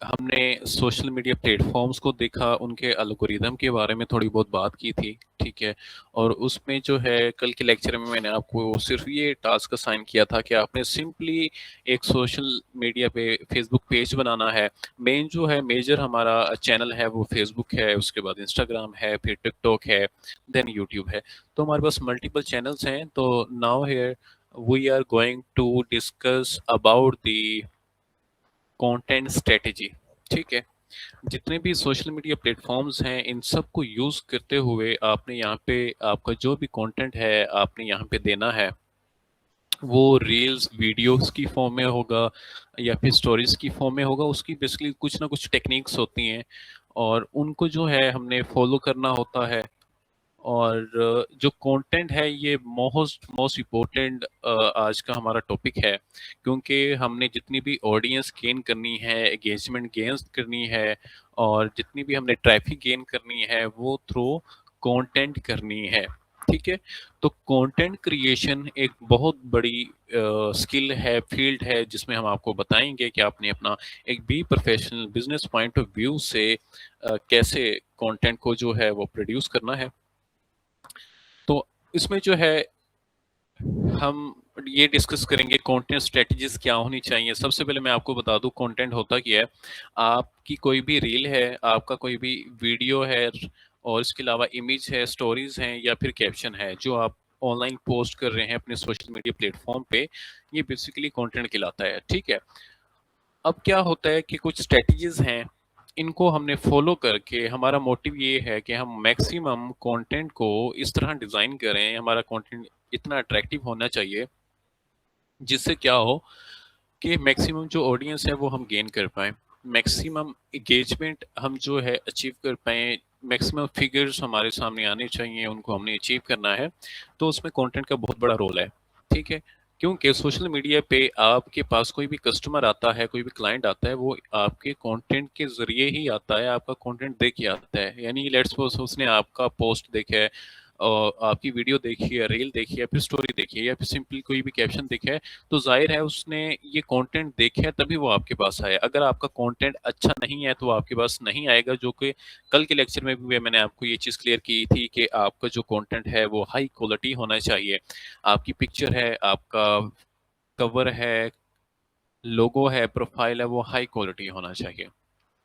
हमने social media platforms को देखा, उनके एल्गोरिदम के बारे में थोड़ी बहुत बात की थी, ठीक है? और उसमें जो है कल के लेक्चर में मैंने आपको सिर्फ़ ये टास्क असाइन किया था कि आपने सिंपली एक सोशल मीडिया पे फ़ेसबुक पेज बनाना है। मेन जो है मेजर हमारा चैनल है वो फ़ेसबुक है, उसके बाद इंस्टाग्राम है, फिर टिकटॉक है, देन यूट्यूब है। तो हमारे पास मल्टीपल चैनल्स हैं, तो now here we are going to discuss about the content strategy. ठीक है, जितने भी सोशल मीडिया प्लेटफॉर्म्स हैं इन सब को यूज़ करते हुए आपने यहाँ पे आपका जो भी कंटेंट है आपने यहाँ पे देना है, वो रील्स वीडियोस की फॉर्म में होगा या फिर स्टोरीज की फॉर्म में होगा। उसकी बेसिकली कुछ ना कुछ टेक्निक्स होती हैं और उनको जो है हमने फॉलो करना होता है। और जो कंटेंट है ये मोस्ट मोस्ट इम्पोर्टेंट आज का हमारा टॉपिक है, क्योंकि हमने जितनी भी ऑडियंस गेन करनी है, एंगेजमेंट गेन करनी है और जितनी भी हमने ट्रैफिक गेन करनी है वो थ्रू कंटेंट करनी है। ठीक है, तो कंटेंट क्रिएशन एक बहुत बड़ी स्किल है, फील्ड है, जिसमें हम आपको बताएंगे कि आपने अपना एक be professional business point of view से कैसे कंटेंट को जो है वो प्रोड्यूस करना है। तो इसमें जो है हम ये डिस्कस करेंगे कंटेंट स्ट्रेटजीज क्या होनी चाहिए। सबसे पहले मैं आपको बता दूं कंटेंट होता क्या है। आपकी कोई भी रील है, आपका कोई भी वीडियो है और इसके अलावा इमेज है, स्टोरीज हैं या फिर कैप्शन है जो आप ऑनलाइन पोस्ट कर रहे हैं अपने सोशल मीडिया प्लेटफॉर्म पे, ये बेसिकली कंटेंट कहलाता है। ठीक है, अब क्या होता है कि कुछ स्ट्रेटजीज हैं, इनको हमने फॉलो करके हमारा मोटिव ये है कि हम मैक्सिमम कंटेंट को इस तरह डिज़ाइन करें, हमारा कंटेंट इतना अट्रैक्टिव होना चाहिए जिससे क्या हो कि मैक्सिमम जो ऑडियंस है वो हम गेन कर पाएँ, मैक्सिमम एंगेजमेंट हम जो है अचीव कर पाएँ, मैक्सिमम फिगर्स हमारे सामने आने चाहिए, उनको हमने अचीव करना है। तो उसमें कंटेंट का बहुत बड़ा रोल है। ठीक है, क्योंकि सोशल मीडिया पे आपके पास कोई भी कस्टमर आता है, कोई भी क्लाइंट आता है, वो आपके कंटेंट के ज़रिए ही आता है, आपका कंटेंट देख के आता है। यानी लेट्स सपोज़ उसने आपका पोस्ट देखा है और आपकी वीडियो देखी है, रील देखी है, फिर स्टोरी देखी है या फिर सिंपली कोई भी कैप्शन देखा है, तो ज़ाहिर है उसने ये कंटेंट देखा है तभी वो आपके पास आया। अगर आपका कंटेंट अच्छा नहीं है तो वो आपके पास नहीं आएगा, जो कि कल के लेक्चर में भी मैंने आपको ये चीज़ क्लियर की थी कि आपका जो कंटेंट है वो हाई क्वालिटी होना चाहिए। आपकी पिक्चर है, आपका कवर है, लोगो है, प्रोफाइल है, वो हाई क्वालिटी होना चाहिए।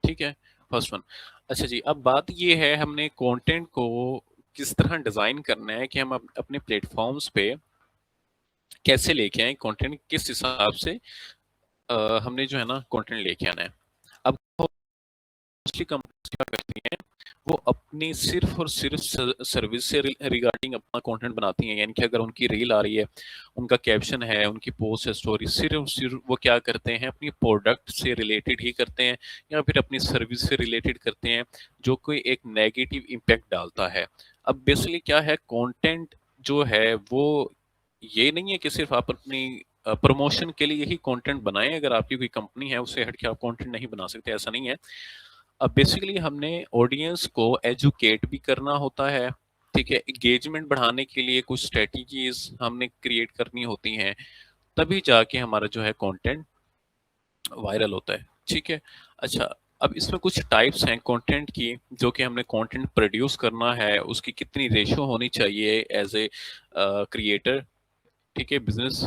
ठीक है, फर्स्ट वन। अच्छा जी, अब बात ये है हमने कंटेंट को किस तरह डिज़ाइन करना है कि हम अपने प्लेटफॉर्म्स पे कैसे लेके आए कंटेंट, किस हिसाब से हमने जो है ना कंटेंट लेके आना है। अब मोस्टली कंपनीज क्या करती हैं, वो अपनी सिर्फ और सिर्फ सर्विस से रिगार्डिंग अपना कंटेंट बनाती हैं। यानी कि अगर उनकी रील आ रही है, उनका कैप्शन है, उनकी पोस्ट है, स्टोरी, सिर्फ सिर्फ वो क्या करते हैं, अपनी प्रोडक्ट से रिलेटेड ही करते हैं या फिर अपनी सर्विस से रिलेटेड करते हैं, जो कोई एक नेगेटिव इम्पैक्ट डालता है। अब बेसिकली क्या है, कंटेंट जो है वो ये नहीं है कि सिर्फ आप अपनी प्रमोशन के लिए यही कंटेंट बनाएं। अगर आपकी कोई कंपनी है उससे हट के आप कंटेंट नहीं बना सकते, ऐसा नहीं है। अब बेसिकली हमने ऑडियंस को एजुकेट भी करना होता है। ठीक है, एंगेजमेंट बढ़ाने के लिए कुछ स्ट्रेटजीज हमने क्रिएट करनी होती हैं, तभी जाके हमारा जो है कंटेंट वायरल होता है। ठीक है, अच्छा, अब इसमें कुछ टाइप्स हैं कंटेंट की, जो कि हमने कंटेंट प्रोड्यूस करना है उसकी कितनी रेशो होनी चाहिए एज ए क्रिएटर। ठीक है, बिजनेस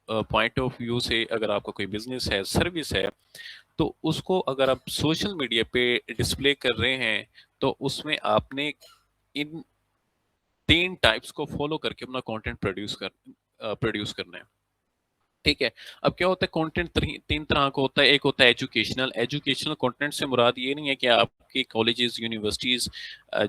पॉइंट ऑफ व्यू से अगर आपका कोई बिजनेस है, सर्विस है, तो उसको अगर आप सोशल मीडिया पे डिस्प्ले कर रहे हैं तो उसमें आपने इन 3 टाइप्स को फॉलो करके अपना कंटेंट प्रोड्यूस करना है। ठीक है, अब क्या होता है, कंटेंट 3 तरह का होता है। एक होता है एजुकेशनल। एजुकेशनल कंटेंट से मुराद ये नहीं है कि आपकी कॉलेजेस, यूनिवर्सिटीज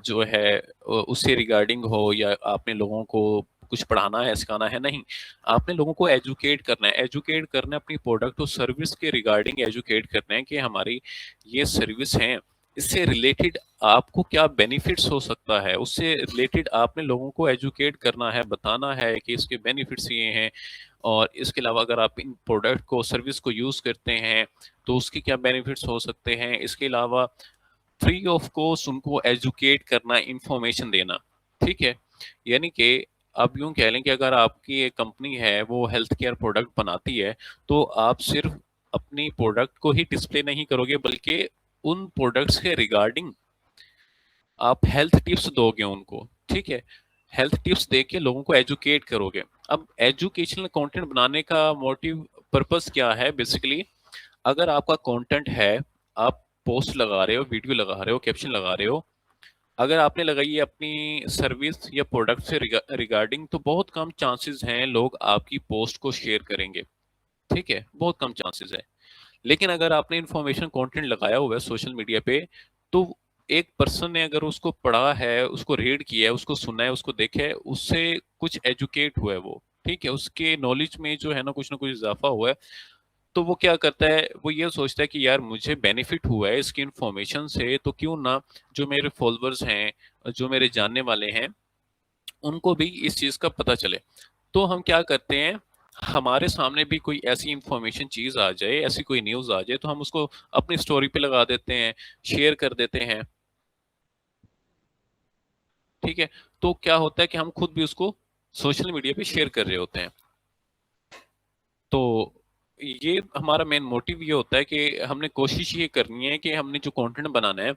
जो है उससे रिगार्डिंग हो या आपने लोगों को कुछ पढ़ाना है, सिखाना है, नहीं। आपने लोगों को एजुकेट करना है, एजुकेट करना है अपनी प्रोडक्ट और सर्विस के रिगार्डिंग एजुकेट करना है कि हमारी ये सर्विस है, इससे रिलेटेड आपको क्या बेनिफिट्स हो सकता है, उससे रिलेटेड आपने लोगों को एजुकेट करना है, बताना है कि इसके बेनिफिट्स ये हैं। और इसके अलावा अगर आप इन प्रोडक्ट को, सर्विस को यूज़ करते हैं तो उसके क्या बेनिफिट्स हो सकते हैं। इसके अलावा फ्री ऑफ कॉस्ट उनको एजुकेट करना, इंफॉर्मेशन देना। ठीक है, यानी कि आप यूं कह लें कि अगर आपकी एक कंपनी है वो हेल्थ केयर प्रोडक्ट बनाती है, तो आप सिर्फ अपनी प्रोडक्ट को ही डिस्प्ले नहीं करोगे, बल्कि उन प्रोडक्ट्स के रिगार्डिंग आप हेल्थ टिप्स दोगे उनको, ठीक है। हेल्थ टिप्स दे के लोगों को एजुकेट करोगे। अब एजुकेशनल कंटेंट बनाने का मोटिव पर्पस क्या है बेसिकली? अगर आपका कंटेंट है, आप पोस्ट लगा रहे हो, वीडियो लगा रहे हो, कैप्शन लगा रहे हो, अगर आपने लगाई है अपनी सर्विस या प्रोडक्ट से रिगार्डिंग, तो बहुत कम चांसेस हैं लोग आपकी पोस्ट को शेयर करेंगे, ठीक है, बहुत कम चांसेस है। लेकिन अगर आपने इंफॉर्मेशन कंटेंट लगाया हुआ है सोशल मीडिया पे, तो एक पर्सन ने अगर उसको पढ़ा है, उसको रीड किया है, उसको सुना है, उसको देखा है, उससे कुछ एजुकेट हुआ है वो, ठीक है, उसके नॉलेज में जो है ना कुछ इजाफा हुआ है, तो वो क्या करता है, वो ये सोचता है कि यार मुझे बेनिफिट हुआ है इसकी इंफॉर्मेशन से, तो क्यों ना जो मेरे फॉलोअर्स हैं, जो मेरे जानने वाले हैं, उनको भी इस चीज का पता चले। तो हम क्या करते हैं, हमारे सामने भी कोई ऐसी इंफॉर्मेशन चीज आ जाए, ऐसी कोई न्यूज आ जाए, तो हम उसको अपनी स्टोरी पे लगा देते हैं, शेयर कर देते हैं, ठीक है। तो क्या होता है कि हम खुद भी उसको सोशल मीडिया पे शेयर कर रहे होते हैं। तो ये हमारा मेन मोटिव ये होता है कि हमने कोशिश ये करनी है कि हमने जो कंटेंट बनाना है,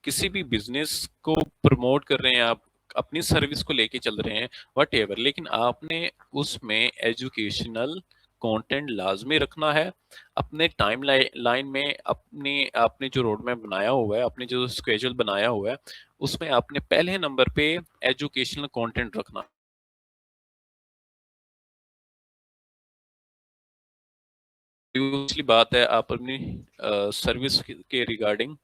किसी भी बिजनेस को प्रमोट कर रहे हैं आप, अपनी सर्विस को लेके चल रहे हैं, वट एवर, लेकिन आपने उसमें एजुकेशनल कंटेंट लाजमी रखना है। अपने टाइम लाइन में अपने आपने जो रोड मैप बनाया हुआ है, अपने जो स्केड्यूल बनाया हुआ है, उसमें आपने पहले नंबर पे एजुकेशनल कंटेंट रखना। दूसरी बात है, आप अपनी सर्विस के रिगार्डिंग,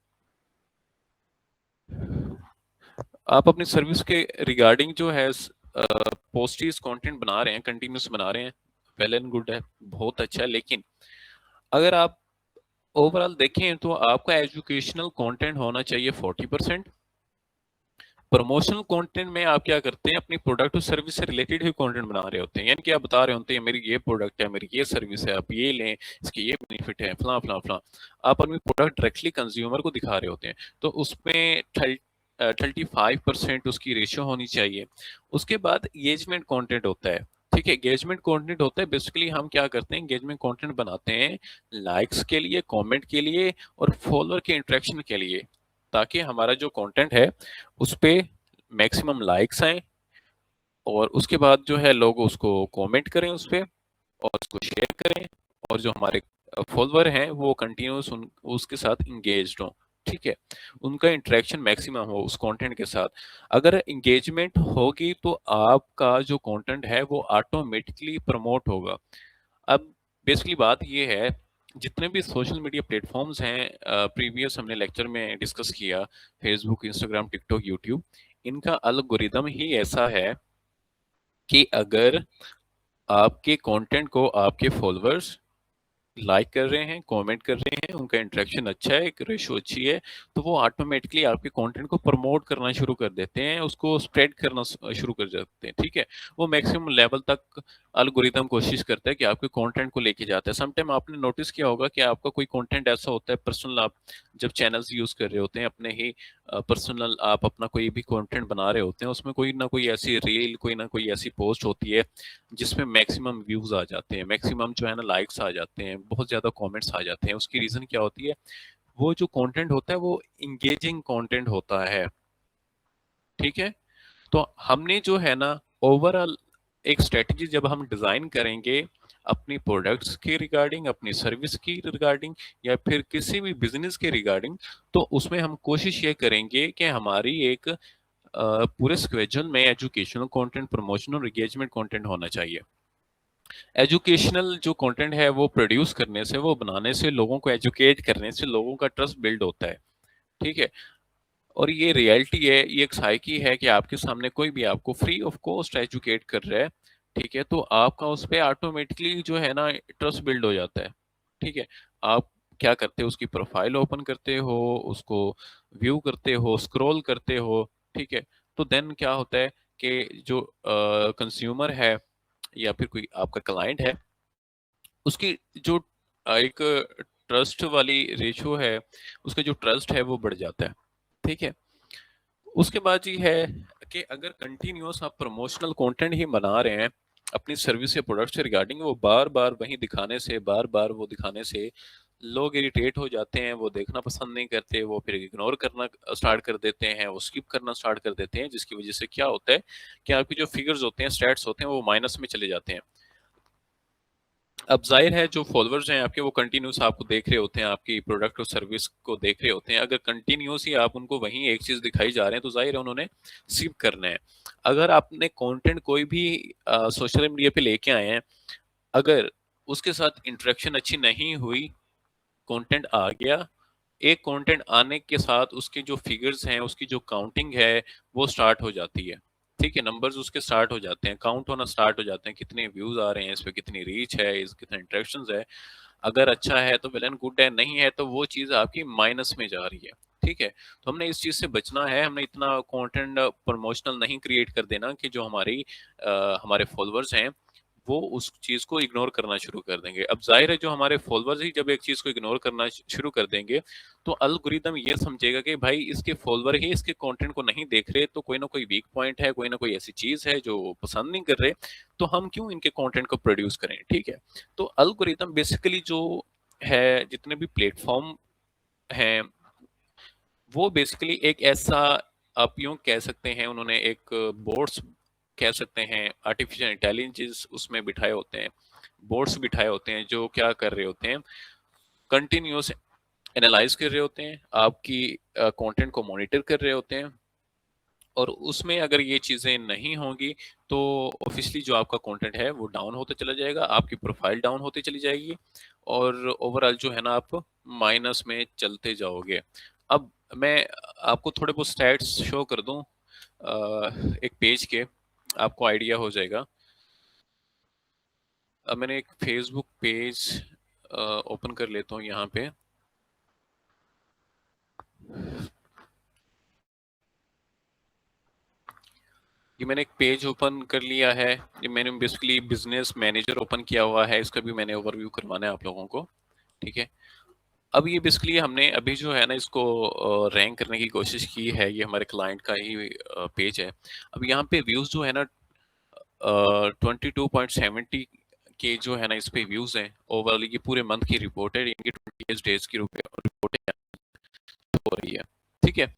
आप अपनी सर्विस के रिगार्डिंग जो है पोस्टीज कंटेंट बना रहे हैं, कंटिन्यूस बना रहे हैं, वेल एंड गुड है, बहुत अच्छा है। लेकिन अगर आप ओवरऑल देखें तो आपका एजुकेशनल कंटेंट होना चाहिए 40%। प्रमोशनल कंटेंट में आप क्या करते हैं, अपनी प्रोडक्ट और सर्विस से रिलेटेड ही कंटेंट बना रहे होते हैं, यानी कि आप बता रहे होते हैं मेरी ये प्रोडक्ट है, मेरी ये सर्विस है, आप ये लें, इसके ये बेनिफिट है, फला फला फला। आप अपनी प्रोडक्ट डायरेक्टली कंज्यूमर को दिखा रहे होते हैं, तो उसमें 35% उसकी रेशियो होनी चाहिए। उसके बाद एंगेजमेंट कंटेंट होता है, ठीक है। एंगेजमेंट कंटेंट होता है, बेसिकली हम क्या करते हैं, एंगेजमेंट कंटेंट बनाते हैं लाइक्स के लिए, कमेंट के लिए और फॉलोअर के इंटरेक्शन के लिए, ताकि हमारा जो कंटेंट है उस पे मैक्सिमम लाइक्स आए, और उसके बाद जो है लोग उसको कमेंट करें उस पे, और उसको शेयर करें, और जो हमारे फॉलोअर हैं वो कंटिन्यूस उसके साथ इंगेज्ड हो, ठीक है, उनका इंटरेक्शन मैक्सिमम हो उस कंटेंट के साथ। अगर इंगेजमेंट होगी तो आपका जो कंटेंट है वो ऑटोमेटिकली प्रमोट होगा। अब बेसिकली बात ये है, जितने भी सोशल मीडिया प्लेटफॉर्म्स हैं, प्रीवियस हमने लेक्चर में डिस्कस किया, फेसबुक, इंस्टाग्राम, टिकटॉक, यूट्यूब, इनका एल्गोरिदम ही ऐसा है कि अगर आपके कंटेंट को आपके फॉलोअर्स लाइक कर रहे हैं, कमेंट कर रहे हैं, उनका इंटरेक्शन अच्छा है, एक रेशो अच्छी है, तो वो ऑटोमेटिकली आपके कंटेंट को प्रमोट करना शुरू कर देते हैं, उसको स्प्रेड करना शुरू कर देते हैं, ठीक है। वो मैक्सिमम लेवल तक एल्गोरिदम कोशिश करता है कि आपके कंटेंट को लेके जाता है। समटाइम आपने नोटिस किया होगा कि आपका कोई कंटेंट ऐसा होता है पर्सनल, आप जब चैनल्स यूज कर रहे होते हैं अपने ही पर्सनल, आप अपना कोई भी कंटेंट बना रहे होते हैं, उसमें कोई ना कोई ऐसी रील, कोई ना कोई ऐसी पोस्ट होती है जिसमें मैक्सिमम व्यूज आ जाते हैं, मैक्सिमम जो है ना लाइक्स आ जाते हैं, बहुत ज्यादा कमेंट्स आ जाते हैं। उसकी रीजन क्या होती है, वो जो कंटेंट होता है वो इंगेजिंग कंटेंट होता है, ठीक है। तो हमने जो है ना ओवरऑल एक स्ट्रेटजी जब हम डिजाइन करेंगे अपनी प्रोडक्ट्स के रिगार्डिंग, अपनी सर्विस की रिगार्डिंग, या फिर किसी भी बिजनेस के रिगार्डिंग, तो उसमें हम कोशिश ये करेंगे कि हमारी एक पूरे स्केड्यूल में एजुकेशनल कंटेंट, प्रमोशनल और एंगेजमेंट कंटेंट होना चाहिए। एजुकेशनल जो कंटेंट है वो प्रोड्यूस करने से, वो बनाने से, लोगों को एजुकेट करने से लोगों का ट्रस्ट बिल्ड होता है, ठीक है। और ये रियलिटी है, ये एक साइकी है कि आपके सामने कोई भी आपको फ्री ऑफ कॉस्ट एजुकेट कर रहा है, ठीक है, तो आपका उस पर ऑटोमेटिकली जो है ना ट्रस्ट बिल्ड हो जाता है, ठीक है। आप क्या करते हो, उसकी प्रोफाइल ओपन करते हो, उसको व्यू करते हो, स्क्रॉल करते हो, ठीक है। तो देन क्या होता है कि जो कंज्यूमर है या फिर कोई आपका क्लाइंट है, उसकी जो एक ट्रस्ट वाली रेशियो है, उसका जो ट्रस्ट है वो बढ़ जाता है, ठीक है। उसके बाद ये है कि अगर कंटिन्यूअस आप प्रमोशनल कंटेंट ही बना रहे हैं, अपनी सर्विस या प्रोडक्ट से रिगार्डिंग वो बार-बार वही दिखाने से, बार-बार वो दिखाने से लोग इरिटेट हो जाते हैं, वो देखना पसंद नहीं करते, वो फिर इग्नोर करना स्टार्ट कर देते हैं, वो स्किप करना स्टार्ट कर देते हैं, जिसकी वजह से क्या होता है कि आपके जो फिगर्स होते हैं, स्टैट्स होते हैं, वो माइनस में चले जाते हैं। अब ज़ाहिर है जो फॉलोअर्स हैं आपके वो कंटिन्यूअस आपको देख रहे होते हैं, आपकी प्रोडक्ट और सर्विस को देख रहे होते हैं। अगर कंटिन्यूअस ही आप उनको वही एक चीज़ दिखाई जा रहे हैं तो ज़ाहिर है उन्होंने स्किप करना है। अगर आपने कंटेंट कोई भी सोशल मीडिया पे लेके आए हैं, अगर उसके साथ इंटरेक्शन अच्छी नहीं हुई, कंटेंट आ गया, एक कंटेंट आने के साथ उसके जो फिगर्स हैं, उसकी जो काउंटिंग है, वो स्टार्ट हो जाती है। ठीक है? नंबर्स उसके स्टार्ट हो जाते हैं, काउंट होना स्टार्ट हो जाते हैं, कितने व्यूज़ आ रहे हैं, इस पे कितनी रीच है, इस कितने इंटरेक्शंस है। अगर अच्छा है तो वेल एंड गुड है, नहीं है तो वो चीज़ आपकी माइनस में जा रही है। ठीक है? तो हमने इस चीज़ से बचना है, हमने इतना कंटेंट प्रमोशनल नहीं क्रिएट कर देना कि जो हमारे फॉलोअर्स हैं वो उस चीज़ को इग्नोर करना शुरू कर देंगे। अब ज़ाहिर है जो हमारे फॉलोअर्स ही जब एक चीज़ को इग्नोर करना शुरू कर देंगे, तो एल्गोरिदम ये समझेगा कि भाई इसके फॉलोअर ही इसके कंटेंट को नहीं देख रहे, तो कोई ना कोई वीक पॉइंट है, कोई ना कोई ऐसी चीज़ है जो वो पसंद नहीं कर रहे, तो हम क्यों इनके कंटेंट को प्रोड्यूस करें, ठीक है? तो एल्गोरिदम बेसिकली जो है, जितने भी प्लेटफ़ॉर्म हैं, वो बेसिकली एक ऐसा आप यूँ कह सकते हैं उन्होंने एक बोर्ड्स कह सकते हैं आर्टिफिशियल इंटेलिजेंस उसमें बिठाए होते हैं, बोर्ड्स बिठाए होते हैं जो क्या कर रहे होते हैं, कंटिन्यूअस एनालाइज़ कर रहे होते हैं, आपकी कंटेंट को मॉनिटर कर रहे होते हैं और उसमें अगर ये चीज़ें नहीं होंगी, तो ऑब्वियसली जो आपका कंटेंट है वो डाउन होता चला जाएगा, आपकी प्रोफ़ाइल डाउन होती चली जाएगी और ओवरऑल जो है ना आप माइनस में चलते जाओगे। अब मैं आपको थोड़े बहुत स्टैट्स शो कर दूँ एक पेज के, आपको आइडिया हो जाएगा। अब मैंने एक फ़ेसबुक पेज ओपन कर लेता हूँ यहाँ पे। ये मैंने एक पेज ओपन कर लिया है। ये मैंने बेसिकली बिजनेस मैनेजर ओपन किया हुआ है, इसका भी मैंने ओवरव्यू करवाना है आप लोगों को। ठीक है, अब ये बेसिकली हमने अभी जो है ना इसको रैंक करने की कोशिश की है, ये हमारे क्लाइंट का ही पेज है। अब यहाँ पे व्यूज जो है ना 22.70 के जो है ना इस पे व्यूज हैं। ओवरऑल ये पूरे मंथ की रिपोर्ट है, इनकी 28 डेज की रिपोर्ट हो रही है। ठीक है,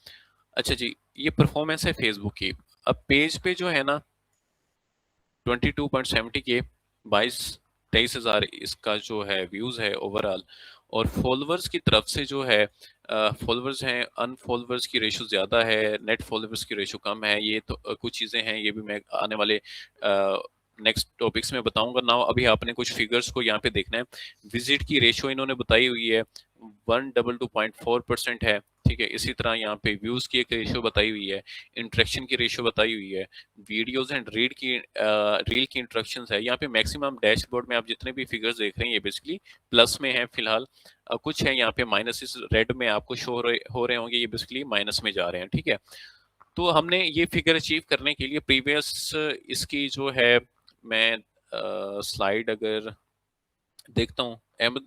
अच्छा जी, ये परफॉर्मेंस है फेसबुक की। अब पेज पे जो है ना 22.70 के 22-23 हज़ार इसका जो है व्यूज़ है ओवरऑल। और फॉलोअर्स की तरफ से जो है फॉलोअर्स हैं, अनफॉलोअर्स की रेशो ज़्यादा है, नेट फॉलोअर्स की रेशो कम है। ये तो कुछ चीज़ें हैं, ये भी मैं आने वाले नेक्स्ट टॉपिक्स में बताऊंगा। नाउ अभी आपने कुछ फिगर्स को यहाँ पे देखना है। विजिट की रेशो इन्होंने बताई हुई है 122.4% है। ठीक है, इसी तरह यहाँ पे व्यूज़ की एक रेशो बताई हुई है, इंटरेक्शन की रेशो बताई हुई है, वीडियोस एंड रील की इंस्ट्रक्शंस है। यहाँ पे मैक्सिमम डैशबोर्ड में आप जितने भी फिगर्स देख रहे हैं ये बेसिकली प्लस में है फिलहाल। कुछ है यहाँ पे माइनस रेड में आपको शो हो रहे होंगे, ये बेसिकली माइनस में जा रहे हैं। ठीक है, तो हमने ये फिगर अचीव करने के लिए प्रीवियस इसकी जो है मैं स्लाइड अगर देखता हूँ अहमद,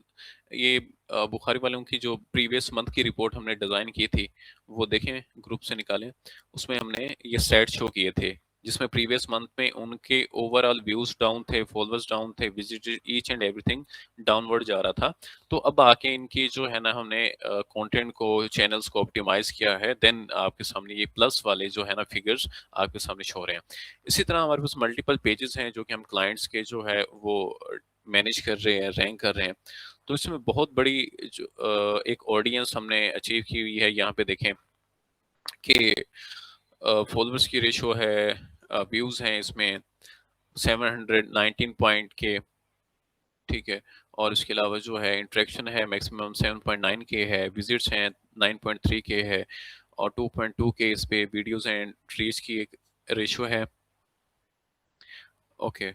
ये बुखारी वालों की जो प्रीवियस मंथ की रिपोर्ट हमने डिज़ाइन की थी वो देखें, ग्रुप से निकालें। उसमें हमने ये स्टैट शो किए थे जिसमें प्रीवियस मंथ में उनके ओवरऑल व्यूज डाउन थे, फॉलोअर्स डाउन थे, visit each and everything downward जा रहा था। तो अब आके इनकी जो है ना हमने कंटेंट को, चैनल्स को ऑप्टिमाइज किया है, देन आपके सामने ये प्लस वाले जो है ना फिगर्स आपके सामने शो हो रहे हैं। इसी तरह हमारे पास मल्टीपल पेजेस हैं जो कि हम क्लाइंट्स के जो है वो मैनेज कर रहे हैं, रैंक कर रहे हैं। तो इसमें बहुत बड़ी जो एक ऑडियंस हमने अचीव की हुई है। यहाँ पे देखें कि फॉलोअर्स की रेशो है, व्यूज़ हैं इसमें 719 पॉइंट के। ठीक है, और इसके अलावा जो है इंटरेक्शन है मैक्सिमम 7.9 के है, विजिट्स हैं 9.3 के है और 2.2 के इस पे वीडियोस एंड रीच की एक रेशो है। ओके,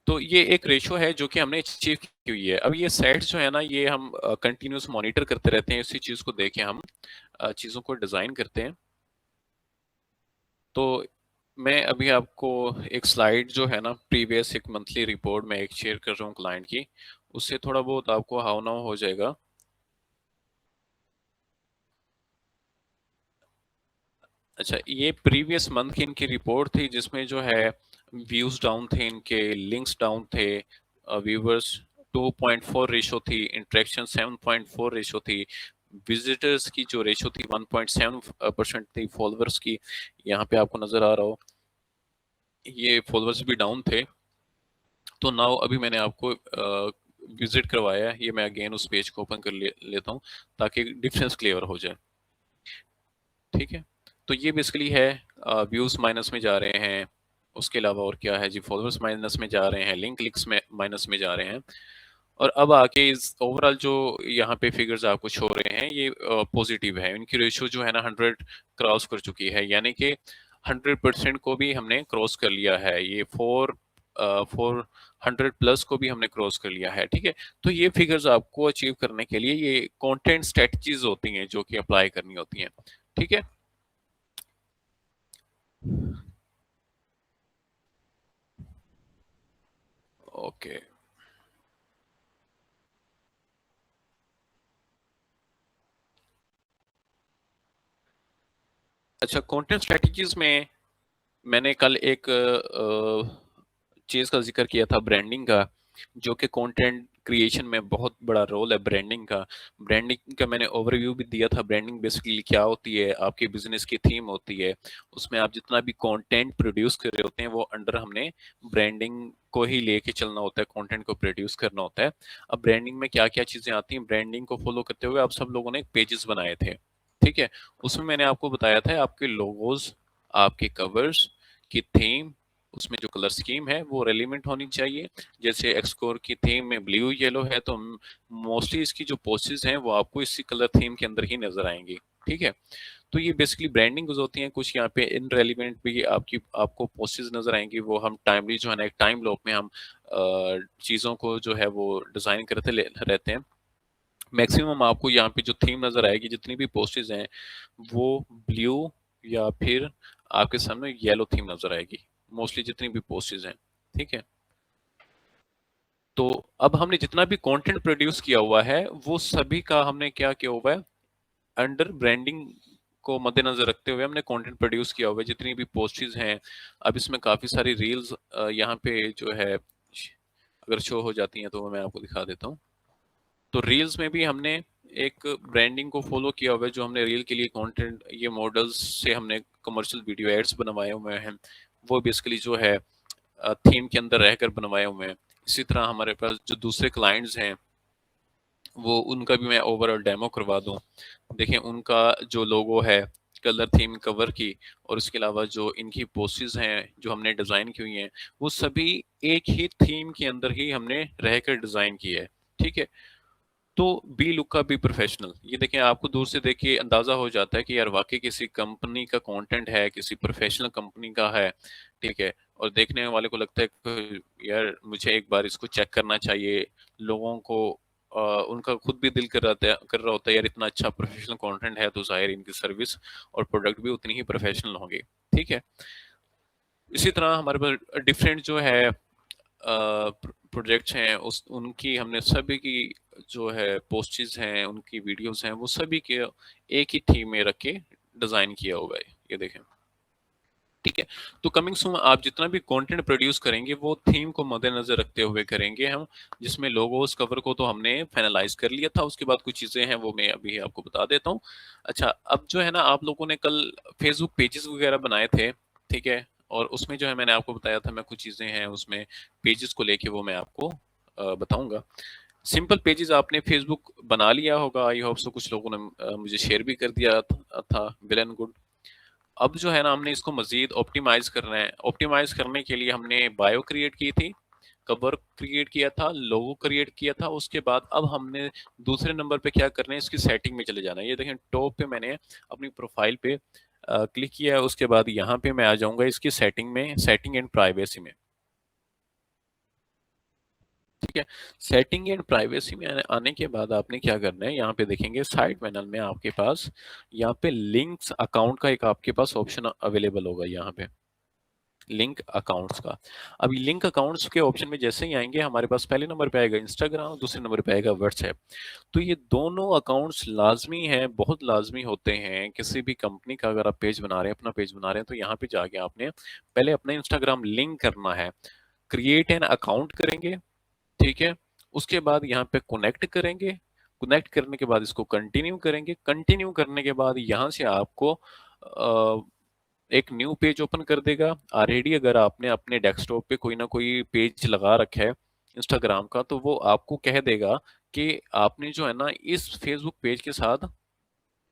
तो ये एक रेशो है जो कि हमने अचीव की हुई है। अब ये सेट्स जो है ना ये हम कंटिन्यूस मॉनिटर करते रहते हैं, इसी चीज़ को देख के हम चीज़ों को डिज़ाइन करते हैं। तो मैं अभी आपको एक स्लाइड जो है ना प्रीवियस एक मंथली रिपोर्ट में एक शेयर कर रहा हूँ क्लाइंट की, उससे थोड़ा बहुत आपको हाव नाव हो जाएगा। अच्छा, ये प्रीवियस मंथ की इनकी रिपोर्ट थी जिसमें जो है व्यूज डाउन थे इनके, लिंक्स डाउन थे, व्यूवर्स 2.4 रेशो थी, इंटरेक्शन 7.4 रेशो थी, विजिटर्स की जो रेशो थी 1.7% थी, फॉलोअर्स की यहाँ पे आपको नजर आ रहा हो ये फॉलोअर्स भी डाउन थे। तो नाउ अभी मैंने आपको विजिट करवाया है, ये मैं अगेन उस पेज को ओपन कर लेता हूँ ताकि डिफरेंस क्लियर हो जाए। ठीक है, तो ये बेसिकली है, व्यूज माइनस में जा रहे हैं, उसके अलावा और क्या है जी, फॉलोअर्स माइनस में जा रहे हैं, लिंक क्लिक्स में माइनस में जा रहे हैं। और अब आके इस ओवरऑल जो यहाँ पे फिगर्स आपको शो रहे हैं ये पॉजिटिव है, इनकी रेशियो जो है ना 100 क्रॉस कर चुकी है, यानी कि 100% को भी हमने क्रॉस कर लिया है, ये 400 प्लस को भी हमने क्रॉस कर लिया है। ठीक है, तो ये फिगर्स आपको अचीव करने के लिए ये कंटेंट स्ट्रेटजीज होती हैं जो कि अप्लाई करनी होती हैं। ठीक है, ओके। अच्छा, कंटेंट स्ट्रेटजीज में मैंने कल एक चीज का जिक्र किया था, ब्रांडिंग का, जो कि कंटेंट क्रिएशन में बहुत बड़ा रोल है ब्रांडिंग का। ब्रांडिंग का मैंने ओवरव्यू भी दिया था, ब्रांडिंग बेसिकली क्या होती है, आपके बिजनेस की थीम होती है, उसमें आप जितना भी कंटेंट प्रोड्यूस कर रहे होते हैं वो अंडर हमने ब्रांडिंग को ही लेके चलना होता है, कंटेंट को प्रोड्यूस करना होता है। अब ब्रांडिंग में क्या क्या चीजें आती हैं, ब्रांडिंग को फॉलो करते हुए आप सब लोगों ने पेजेस बनाए थे। ठीक है, उसमें मैंने आपको बताया था आपके लोगोज, आपके कवर्स की थीम, उसमें जो कलर स्कीम है वो रेलिवेंट होनी चाहिए। जैसे एक्सकोर की थीम में ब्लू येलो है तो मोस्टली इसकी जो पोस्टेज हैं वो आपको इसी कलर थीम के अंदर ही नजर आएंगी। ठीक है, तो ये बेसिकली ब्रांडिंग होती हैं। कुछ यहाँ पे इन रेलिवेंट भी आपकी आपको पोस्टेज नजर आएंगी, वो हम टाइमली जो है ना एक टाइम लॉप में हम चीज़ों को जो है वो डिज़ाइन करते रहते हैं। मैक्सिमम आपको यहाँ पे जो थीम नजर आएगी, जितनी भी पोस्टेज हैं वो ब्लू या फिर आपके सामने येलो थीम नजर आएगी, मोस्टली जितनी भी पोस्टेज हैं। ठीक है, तो अब हमने जितना भी कंटेंट प्रोड्यूस किया हुआ है वो सभी का हमने क्या किया हुआ है, अंडर ब्रांडिंग को मद्देनजर रखते हुए हमने कंटेंट प्रोड्यूस किया हुआ है, जितनी भी पोस्टेज हैं। अब इसमें काफी सारी रील्स यहाँ पे जो है अगर शो हो जाती हैं तो मैं आपको दिखा देता हूँ। तो रील्स में भी हमने एक ब्रांडिंग को फॉलो किया हुआ है, जो हमने रील के लिए कंटेंट, ये मॉडल्स से हमने कमर्शियल वीडियो एड्स बनवाए हुए हैं, वो बेसिकली जो है थीम के अंदर रहकर बनवाए हुए हैं। इसी तरह हमारे पास जो दूसरे क्लाइंट्स हैं वो उनका भी मैं ओवरऑल डेमो करवा दूं। देखें उनका जो लोगो है कलर थीम कवर की, और इसके अलावा जो इनकी पोस्टेज हैं जो हमने डिजाइन की हुई हैं वो सभी एक ही थीम के अंदर ही हमने रहकर डिजाइन की है। ठीक है, तो बी लुक का बी प्रोफेशनल, ये देखें आपको दूर से देख के अंदाजा हो जाता है कि यार वाकई किसी कंपनी का कंटेंट है, किसी प्रोफेशनल कंपनी का है। ठीक है, और देखने वाले को लगता है कि यार मुझे एक बार इसको चेक करना चाहिए। लोगों को उनका खुद भी दिल कर रहा होता है यार इतना अच्छा प्रोफेशनल कंटेंट है तो जाहिर इनकी सर्विस और प्रोडक्ट भी उतनी ही प्रोफेशनल होंगे। ठीक है, इसी तरह हमारे पास डिफरेंट जो है प्रोजेक्ट्स हैं, उस उनकी हमने सभी की जो है पोस्टेज हैं, उनकी वीडियोस हैं, वो सभी के एक ही थीम में रख के डिजाइन किया हुआ है, ये देखें। ठीक है, तो कमिंग सून आप जितना भी कंटेंट प्रोड्यूस करेंगे वो थीम को मद्देनजर रखते हुए करेंगे हम, जिसमें लोगोस कवर को तो हमने फाइनलाइज कर लिया था, उसके बाद कुछ चीजें हैं वो मैं अभी आपको बता देता हूँ। अच्छा, अब जो है ना आप लोगों ने कल फेसबुक पेजेस वगैरह बनाए थे। ठीक है, और उसमें जो है मैंने आपको बताया था, मैं कुछ चीजें हैं उसमें पेजेस को लेके वो मैं आपको बताऊंगा। सिंपल पेजेस आपने फेसबुक बना लिया होगा, आई होप सो, कुछ लोगों ने मुझे शेयर भी कर दिया था, वेल एंड गुड। अब जो है ना हमने इसको मजीद ऑप्टिमाइज करना है। ऑप्टिमाइज करने के लिए हमने बायो क्रिएट की थी, कवर क्रिएट किया था, लोगो क्रिएट किया था, उसके बाद अब हमने दूसरे नंबर पे क्या करना है, इसकी सेटिंग में चले जाना है। ये देखें टॉप पे मैंने अपनी प्रोफाइल पे क्लिक किया है, उसके बाद यहाँ पे मैं आ जाऊंगा इसकी सेटिंग में, सेटिंग एंड प्राइवेसी में। ठीक है, सेटिंग एंड प्राइवेसी में आने के बाद आपने क्या करना है, यहाँ पे देखेंगे साइड पैनल में आपके पास यहाँ पे लिंक्स अकाउंट का एक आपके पास ऑप्शन अवेलेबल होगा यहाँ पे। लिंक अकाउंट्स का। अब लिंक अकाउंट्स के ऑप्शन में जैसे ही आएंगे हमारे पास पहले नंबर पे आएगा इंस्टाग्राम, दूसरे नंबर पे आएगा व्हाट्सएप। तो ये दोनों अकाउंट्स लाजमी हैं, बहुत लाजमी होते हैं। किसी भी कंपनी का अगर आप पेज बना रहे हैं, अपना पेज बना रहे हैं, तो यहाँ पे जाके आपने पहले अपना इंस्टाग्राम लिंक करना है। क्रिएट एन अकाउंट करेंगे, ठीक है। उसके बाद यहाँ पे कनेक्ट करेंगे, कनेक्ट करने के बाद इसको कंटिन्यू करेंगे, कंटिन्यू करने के बाद यहाँ से आपको एक न्यू पेज ओपन कर देगा। ऑलरेडी अगर आपने अपने डेस्कटॉप पे कोई ना कोई पेज लगा रखा है इंस्टाग्राम का, तो वो आपको कह देगा कि आपने जो है ना इस फेसबुक पेज के साथ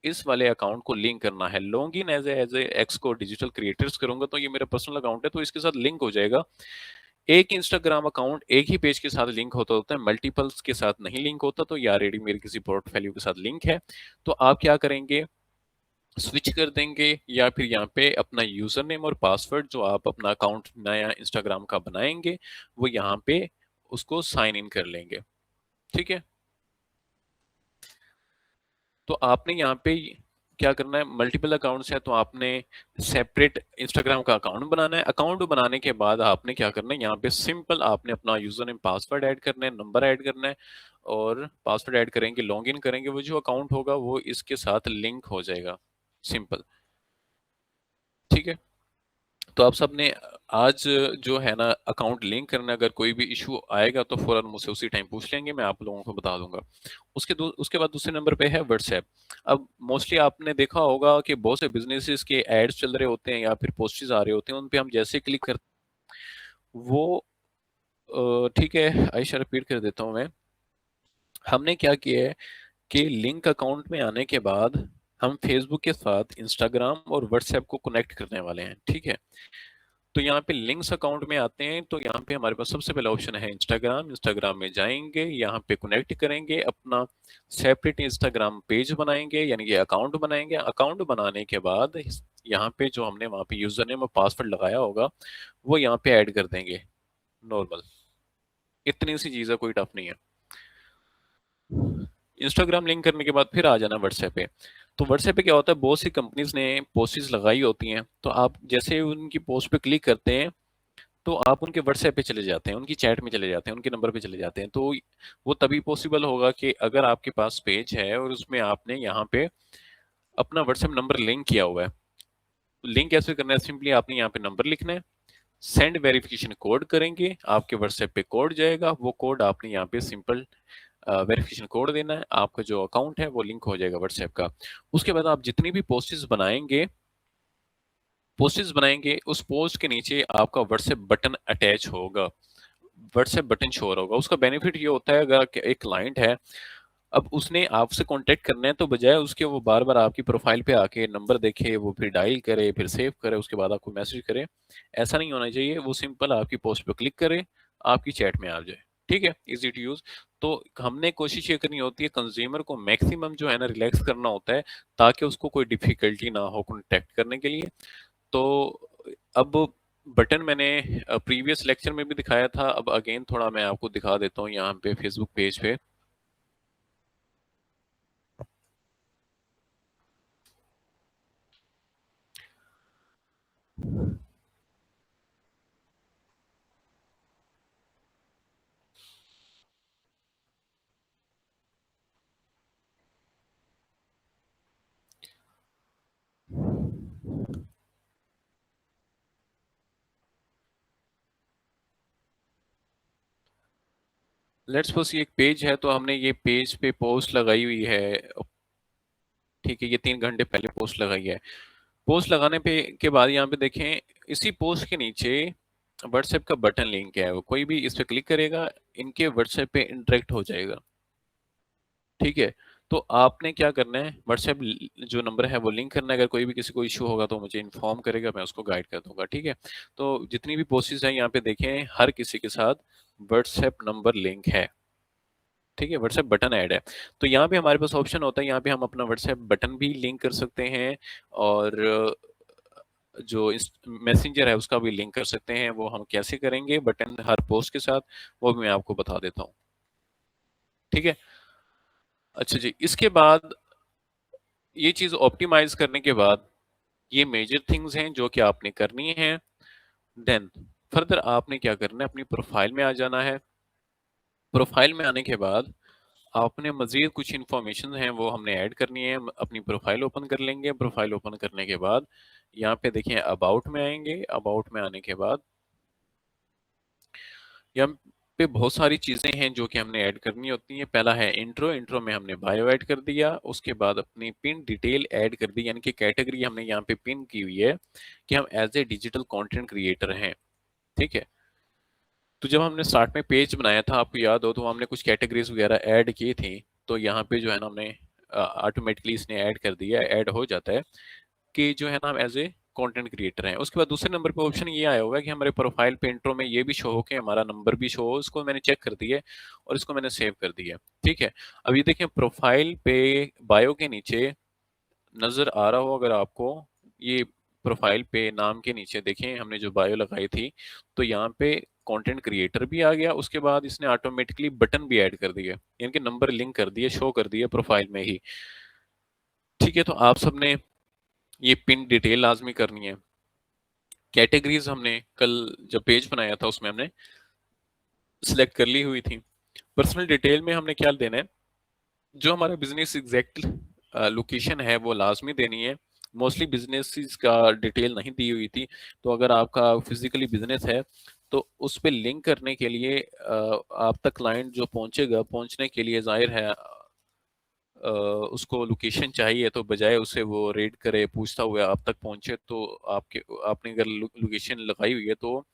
इस वाले अकाउंट को लिंक करना है। Log in as a X को डिजिटल क्रिएटर्स करूंगा तो ये मेरा पर्सनल अकाउंट है, तो इसके साथ लिंक हो जाएगा। एक इंस्टाग्राम अकाउंट एक ही पेज के साथ लिंक होता है, मल्टीपल्स के साथ नहीं लिंक होता। तो ये ऑलरेडी मेरे किसी पोर्टफोलियो के साथ लिंक है। तो आप क्या करेंगे, स्विच कर देंगे, या फिर यहाँ पे अपना यूजर नेम और पासवर्ड जो आप अपना अकाउंट नया इंस्टाग्राम का बनाएंगे वो यहाँ पे उसको साइन इन कर लेंगे, ठीक है। तो आपने यहाँ पे क्या करना है, मल्टीपल अकाउंट्स है तो आपने सेपरेट इंस्टाग्राम का अकाउंट बनाना है। अकाउंट बनाने के बाद आपने क्या करना है, यहाँ पे सिंपल आपने अपना यूजर नेम पासवर्ड ऐड करना है, नंबर ऐड करना है, और पासवर्ड ऐड करेंगे, लॉग इन करेंगे, वो जो अकाउंट होगा वो इसके साथ लिंक हो जाएगा, सिंपल, ठीक है। तो आप सबने आज जो है ना अकाउंट लिंक करना, अगर कोई भी इशू आएगा तो फौरन मुझसे उसी टाइम पूछ लेंगे, मैं आप लोगों को बता दूंगा। उसके बाद दूसरे नंबर पे है व्हाट्सएप। अब मोस्टली आपने देखा होगा कि बहुत से बिजनेसेस के एड्स चल रहे होते हैं या फिर पोस्टेज आ रहे होते हैं, उन पे हम जैसे क्लिक करते वो ठीक है, आयशा रिपीट कर देता हूँ मैं। हमने क्या किया है कि लिंक अकाउंट में आने के बाद हम फेसबुक के साथ इंस्टाग्राम और व्हाट्सएप को कनेक्ट करने वाले हैं, ठीक है। तो यहाँ पे लिंक्स अकाउंट में आते हैं, तो यहाँ पे हमारे पास सबसे पहला ऑप्शन है इंस्टाग्राम। इंस्टाग्राम में जाएंगे, यहाँ पे कनेक्ट करेंगे, अपना सेपरेट इंस्टाग्राम पेज बनाएंगे, यानी कि अकाउंट बनाएंगे। अकाउंट बनाने के बाद यहाँ पे जो हमने वहाँ पे यूजर नेम और पासवर्ड लगाया होगा वो यहाँ पे ऐड कर देंगे, नॉर्मल। इतनी सी चीज़ है, कोई टफ नहीं है। इंस्टाग्राम लिंक करने के बाद फिर आ जाना व्हाट्सएप पे। तो व्हाट्सएप पे क्या होता है, बहुत सी कंपनीज ने पोस्टेज लगाई होती हैं, तो आप जैसे उनकी पोस्ट पे क्लिक करते हैं तो आप उनके व्हाट्सएप पे चले जाते हैं, उनकी चैट में चले जाते हैं, उनके नंबर पे चले जाते हैं। तो वो तभी पॉसिबल होगा कि अगर आपके पास पेज है और उसमें आपने यहाँ पे अपना व्हाट्सएप नंबर लिंक किया हुआ है। लिंक कैसे करना है, सिंपली आपने यहाँ पे नंबर लिखना है, सेंड वेरिफिकेशन कोड करेंगे, आपके व्हाट्सएप पे कोड जाएगा, वो कोड आपने यहाँ पे सिंपल वेरिफिकेशन कोड देना है, आपका जो अकाउंट है वो लिंक हो जाएगा व्हाट्सएप का। उसके बाद आप जितनी भी पोस्टेज बनाएंगे उस पोस्ट के नीचे आपका व्हाट्सएप बटन अटैच होगा, व्हाट्सएप बटन शो होगा। उसका बेनिफिट ये होता है, अगर एक क्लाइंट है, अब उसने आपसे कांटेक्ट करना है, तो बजाय उसके वो बार बार आपकी प्रोफाइल पे आके नंबर देखे, वो फिर डायल करे, फिर सेव करे, उसके बाद आपको मैसेज करे, ऐसा नहीं होना चाहिए। वो सिंपल आपकी पोस्ट पे क्लिक करे, आपकी चैट में आ जाए, ठीक है, इजी टू यूज। तो हमने कोशिश ये करनी होती है, कंज्यूमर को मैक्सिमम जो है ना रिलैक्स करना होता है, ताकि उसको कोई डिफिकल्टी ना हो कॉन्टेक्ट करने के लिए। तो अब बटन मैंने प्रीवियस लेक्चर में भी दिखाया था, अब अगेन थोड़ा मैं आपको दिखा देता हूँ यहाँ पे फेसबुक पेज पे। लेट्स सपोज ये एक पेज है, तो हमने ये पेज पे पोस्ट लगाई हुई है, ठीक है, ये 3 घंटे पहले पोस्ट लगाई है। पोस्ट लगाने पे के बाद यहाँ पे देखें, इसी पोस्ट के नीचे व्हाट्सएप का बटन लिंक है, वो कोई भी इस पे क्लिक करेगा, इनके व्हाट्सएप पे इंटरेक्ट हो जाएगा, ठीक है। तो आपने क्या करना है, व्हाट्सएप जो नंबर है वो लिंक करना है। अगर कोई भी किसी को इशू होगा तो मुझे इन्फॉर्म करेगा, मैं उसको गाइड कर दूंगा, ठीक है। तो जितनी भी पोस्टेज हैं यहाँ पे देखें, हर किसी के साथ व्हाट्सएप नंबर लिंक है, ठीक है, व्हाट्सएप बटन ऐड है। तो यहाँ पे हमारे पास ऑप्शन होता है, यहाँ पे हम अपना व्हाट्सएप बटन भी लिंक कर सकते हैं, और जो इस मैसेंजर है उसका भी लिंक कर सकते हैं। वो हम कैसे करेंगे बटन हर पोस्ट के साथ, वो भी मैं आपको बता देता हूँ, ठीक है। अच्छा जी, इसके बाद ये चीज ऑप्टिमाइज करने के बाद ये मेजर थिंग्स हैं जो कि आपने करनी है। देन फर्दर आपने क्या करना है, अपनी प्रोफाइल में आ जाना है। प्रोफाइल में आने के बाद आपने मज़ीद कुछ इन्फॉर्मेशन हैं वो हमने ऐड करनी है। अपनी प्रोफाइल ओपन कर लेंगे। प्रोफाइल ओपन करने के बाद यहाँ पे देखिए अबाउट में आएंगे। अबाउट में आने के बाद यहाँ पे बहुत सारी चीज़ें हैं जो कि हमने ऐड करनी होती हैं। पहला है इंट्रो। इंट्रो में हमने बायो ऐड कर दिया। उसके बाद अपनी पिन डिटेल ऐड कर दी, यानी कि कैटेगरी हमने यहाँ पे पिन की हुई है कि हम as a digital content creator हैं। ठीक है। तो जब हमने स्टार्ट में पेज बनाया था, आपको याद हो, तो हमने कुछ कैटेगरीज वगैरह ऐड की थी। तो यहाँ पे जो है ना हमने ऑटोमेटिकली इसने ऐड कर दिया, ऐड हो जाता है कि जो है ना हम एज ए कंटेंट क्रिएटर हैं। उसके बाद दूसरे नंबर पे ऑप्शन ये आया होगा कि हमारे प्रोफाइल पे इंट्रो में ये भी शो हो कि हमारा नंबर भी शो हो। इसको मैंने चेक कर दिया और इसको मैंने सेव कर दिया। ठीक है। अब ये देखें प्रोफाइल पे बायो के नीचे नजर आ रहा हो अगर आपको, ये प्रोफाइल पे नाम के नीचे देखें हमने जो बायो लगाई थी, तो यहाँ पे कंटेंट क्रिएटर भी आ गया। उसके बाद इसने ऑटोमेटिकली बटन भी ऐड कर दिए, यानी कि नंबर लिंक कर दिए, शो कर दिए प्रोफाइल में ही। ठीक है। तो आप सबने ये पिन डिटेल लाजमी करनी है। कैटेगरीज हमने कल जब पेज बनाया था उसमें हमने सिलेक्ट कर ली हुई थी। पर्सनल डिटेल में हमने क्या देना है, जो हमारा बिजनेस एग्जैक्ट लोकेशन है वो लाजमी देनी है। मोस्टली बिजनेस का डिटेल नहीं दी हुई थी। तो अगर आपका फिजिकली बिजनेस है तो उस पर लिंक करने के लिए आप तक क्लाइंट जो पहुंचेगा, पहुंचने के लिए जाहिर है उसको लोकेशन चाहिए। तो बजाय उसे वो रेड करे पूछता हुआ आप तक पहुंचे, तो आपके आपने अगर लोकेशन लगाई हुई है तो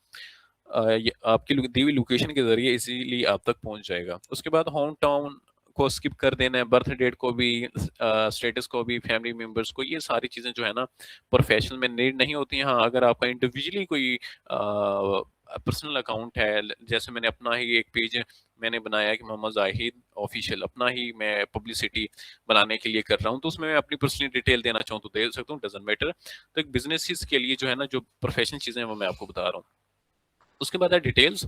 ये आपकी दी हुई लोकेशन के जरिए इजीली आप तक पहुंच जाएगा। उसके बाद होम टाउन को स्किप कर देना है, बर्थ डेट को भी, स्टेटस को भी, फैमिली मेंबर्स को, ये सारी चीज़ें जो है ना प्रोफेशनल में नीड नहीं होती हैं। हाँ, अगर आपका इंडिविजुअली कोई पर्सनल अकाउंट है, जैसे मैंने अपना ही एक पेज मैंने बनाया है कि मोहम्मद जाहिद ऑफिशियल, अपना ही मैं पब्लिसिटी बनाने के लिए कर रहा हूँ, तो उसमें मैं अपनी पर्सनल डिटेल देना चाहूँ तो दे सकता हूँ, डजेंट मैटर। तो एक बिजनेस के लिए जो है ना जो प्रोफेशनल चीज़ें हैं वो मैं आपको बता रहा हूँ। उसके बाद है डिटेल्स।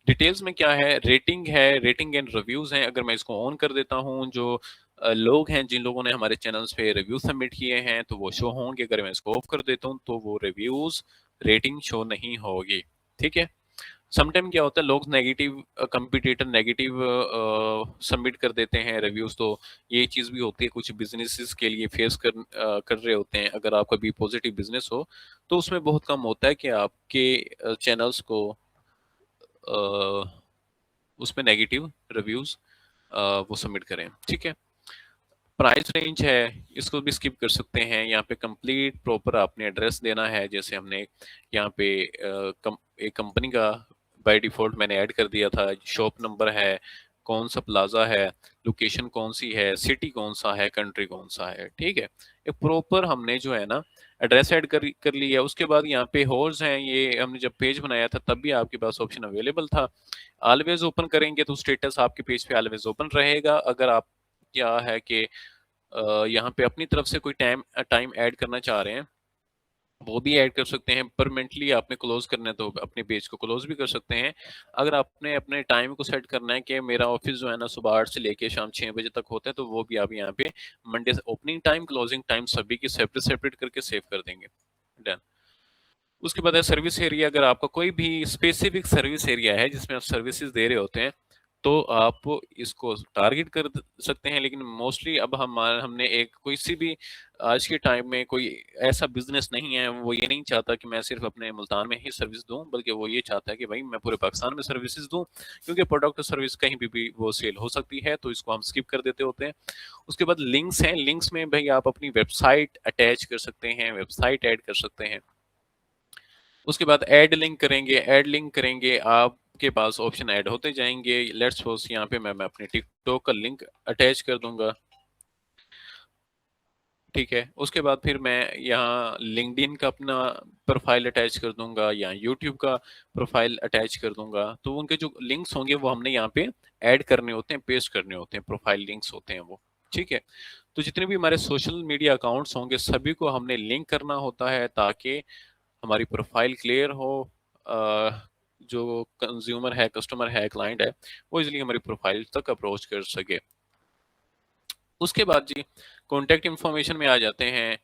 डिटेल्स में क्या है, रेटिंग है, रेटिंग एंड रिव्यूज हैं। अगर मैं इसको ऑन कर देता हूँ, जो लोग हैं जिन लोगों ने हमारे चैनल्स पे रिव्यू सबमिट किए हैं तो वो शो होंगे। अगर मैं इसको ऑफ कर देता हूँ तो वो रिव्यूज रेटिंग शो नहीं होगी। ठीक है। समटाइम क्या होता है, लोग नेगेटिव, कंपिटिटर नेगेटिव सबमिट कर देते हैं रिव्यूज। तो ये चीज़ भी होती है, कुछ बिजनेसेस के लिए फेस कर रहे होते हैं। अगर आपका भी पॉजिटिव बिजनेस हो तो उसमें बहुत कम होता है कि आपके चैनल्स को उसमें नेगेटिव रिव्यूज वो सबमिट करें। ठीक है। प्राइस रेंज है, इसको भी स्किप कर सकते हैं। यहाँ पे कंप्लीट प्रॉपर आपने एड्रेस देना है। जैसे हमने यहाँ पे एक कंपनी का बाय डिफॉल्ट मैंने ऐड कर दिया था, शॉप नंबर है, कौन सा प्लाजा है, लोकेशन कौन सी है, सिटी कौन सा है, कंट्री कौन सा है। ठीक है। एक प्रॉपर हमने जो है ना एड्रेस ऐड कर लिया। उसके बाद यहाँ पे होर्स हैं, ये हमने जब पेज बनाया था तब भी आपके पास ऑप्शन अवेलेबल था। ऑलवेज ओपन करेंगे तो स्टेटस आपके पेज पे ऑलवेज ओपन रहेगा। अगर आप क्या है कि यहाँ पे अपनी तरफ से कोई टाइम टाइम ऐड करना चाह रहे हैं वो भी ऐड कर सकते हैं। परमानेंटली आपने क्लोज करना है तो अपने पेज को क्लोज भी कर सकते हैं। अगर आपने अपने टाइम को सेट करना है कि मेरा ऑफिस जो है ना सुबह 8 से लेके शाम 6 बजे तक होता है, तो वो भी आप यहाँ पे मंडे से ओपनिंग टाइम क्लोजिंग टाइम सभी की सेपरेट सेपरेट करके सेव कर देंगे। डन। उसके बाद है सर्विस एरिया। अगर आपका कोई भी स्पेसिफिक सर्विस एरिया है जिसमें आप सर्विसेज दे रहे होते हैं तो आप इसको टारगेट कर सकते हैं। लेकिन मोस्टली अब हमने एक कोई सी भी आज के टाइम में कोई ऐसा बिजनेस नहीं है वो ये नहीं चाहता कि मैं सिर्फ अपने मुल्तान में ही सर्विस दूं, बल्कि वो ये चाहता है कि भाई मैं पूरे पाकिस्तान में सर्विसेज दूं, क्योंकि प्रोडक्ट और सर्विस कहीं भी वो सेल हो सकती है। तो इसको हम स्किप कर देते होते हैं। उसके बाद लिंक्स हैं। लिंक्स में भाई आप अपनी वेबसाइट अटैच कर सकते हैं, वेबसाइट ऐड कर सकते हैं। उसके बाद ऐड लिंक करेंगे। ऐड लिंक करेंगे, आपके पास ऑप्शन ऐड होते जाएंगे। लेट्स सपोज यहाँ पे मैं अपने टिकटॉक का लिंक अटैच कर दूंगा। ठीक है। उसके बाद फिर मैं यहाँ लिंक्डइन का अपना प्रोफाइल अटैच कर दूंगा या यूट्यूब का प्रोफाइल अटैच कर दूंगा। तो उनके जो लिंक्स होंगे वो हमने यहाँ पे ऐड करने होते हैं, पेस्ट करने होते हैं, प्रोफाइल लिंक्स होते हैं वो। ठीक है। तो जितने भी हमारे सोशल मीडिया अकाउंट्स होंगे सभी को हमने लिंक करना होता है ताकि हमारी प्रोफाइल क्लियर हो। अ, जो कंज्यूमर है, कस्टमर है, क्लाइंट है, वो इजीली हमारी प्रोफाइल तक अप्रोच कर सके। उसके बाद जी कॉन्टैक्ट इन्फॉर्मेशन में आ जाते हैं।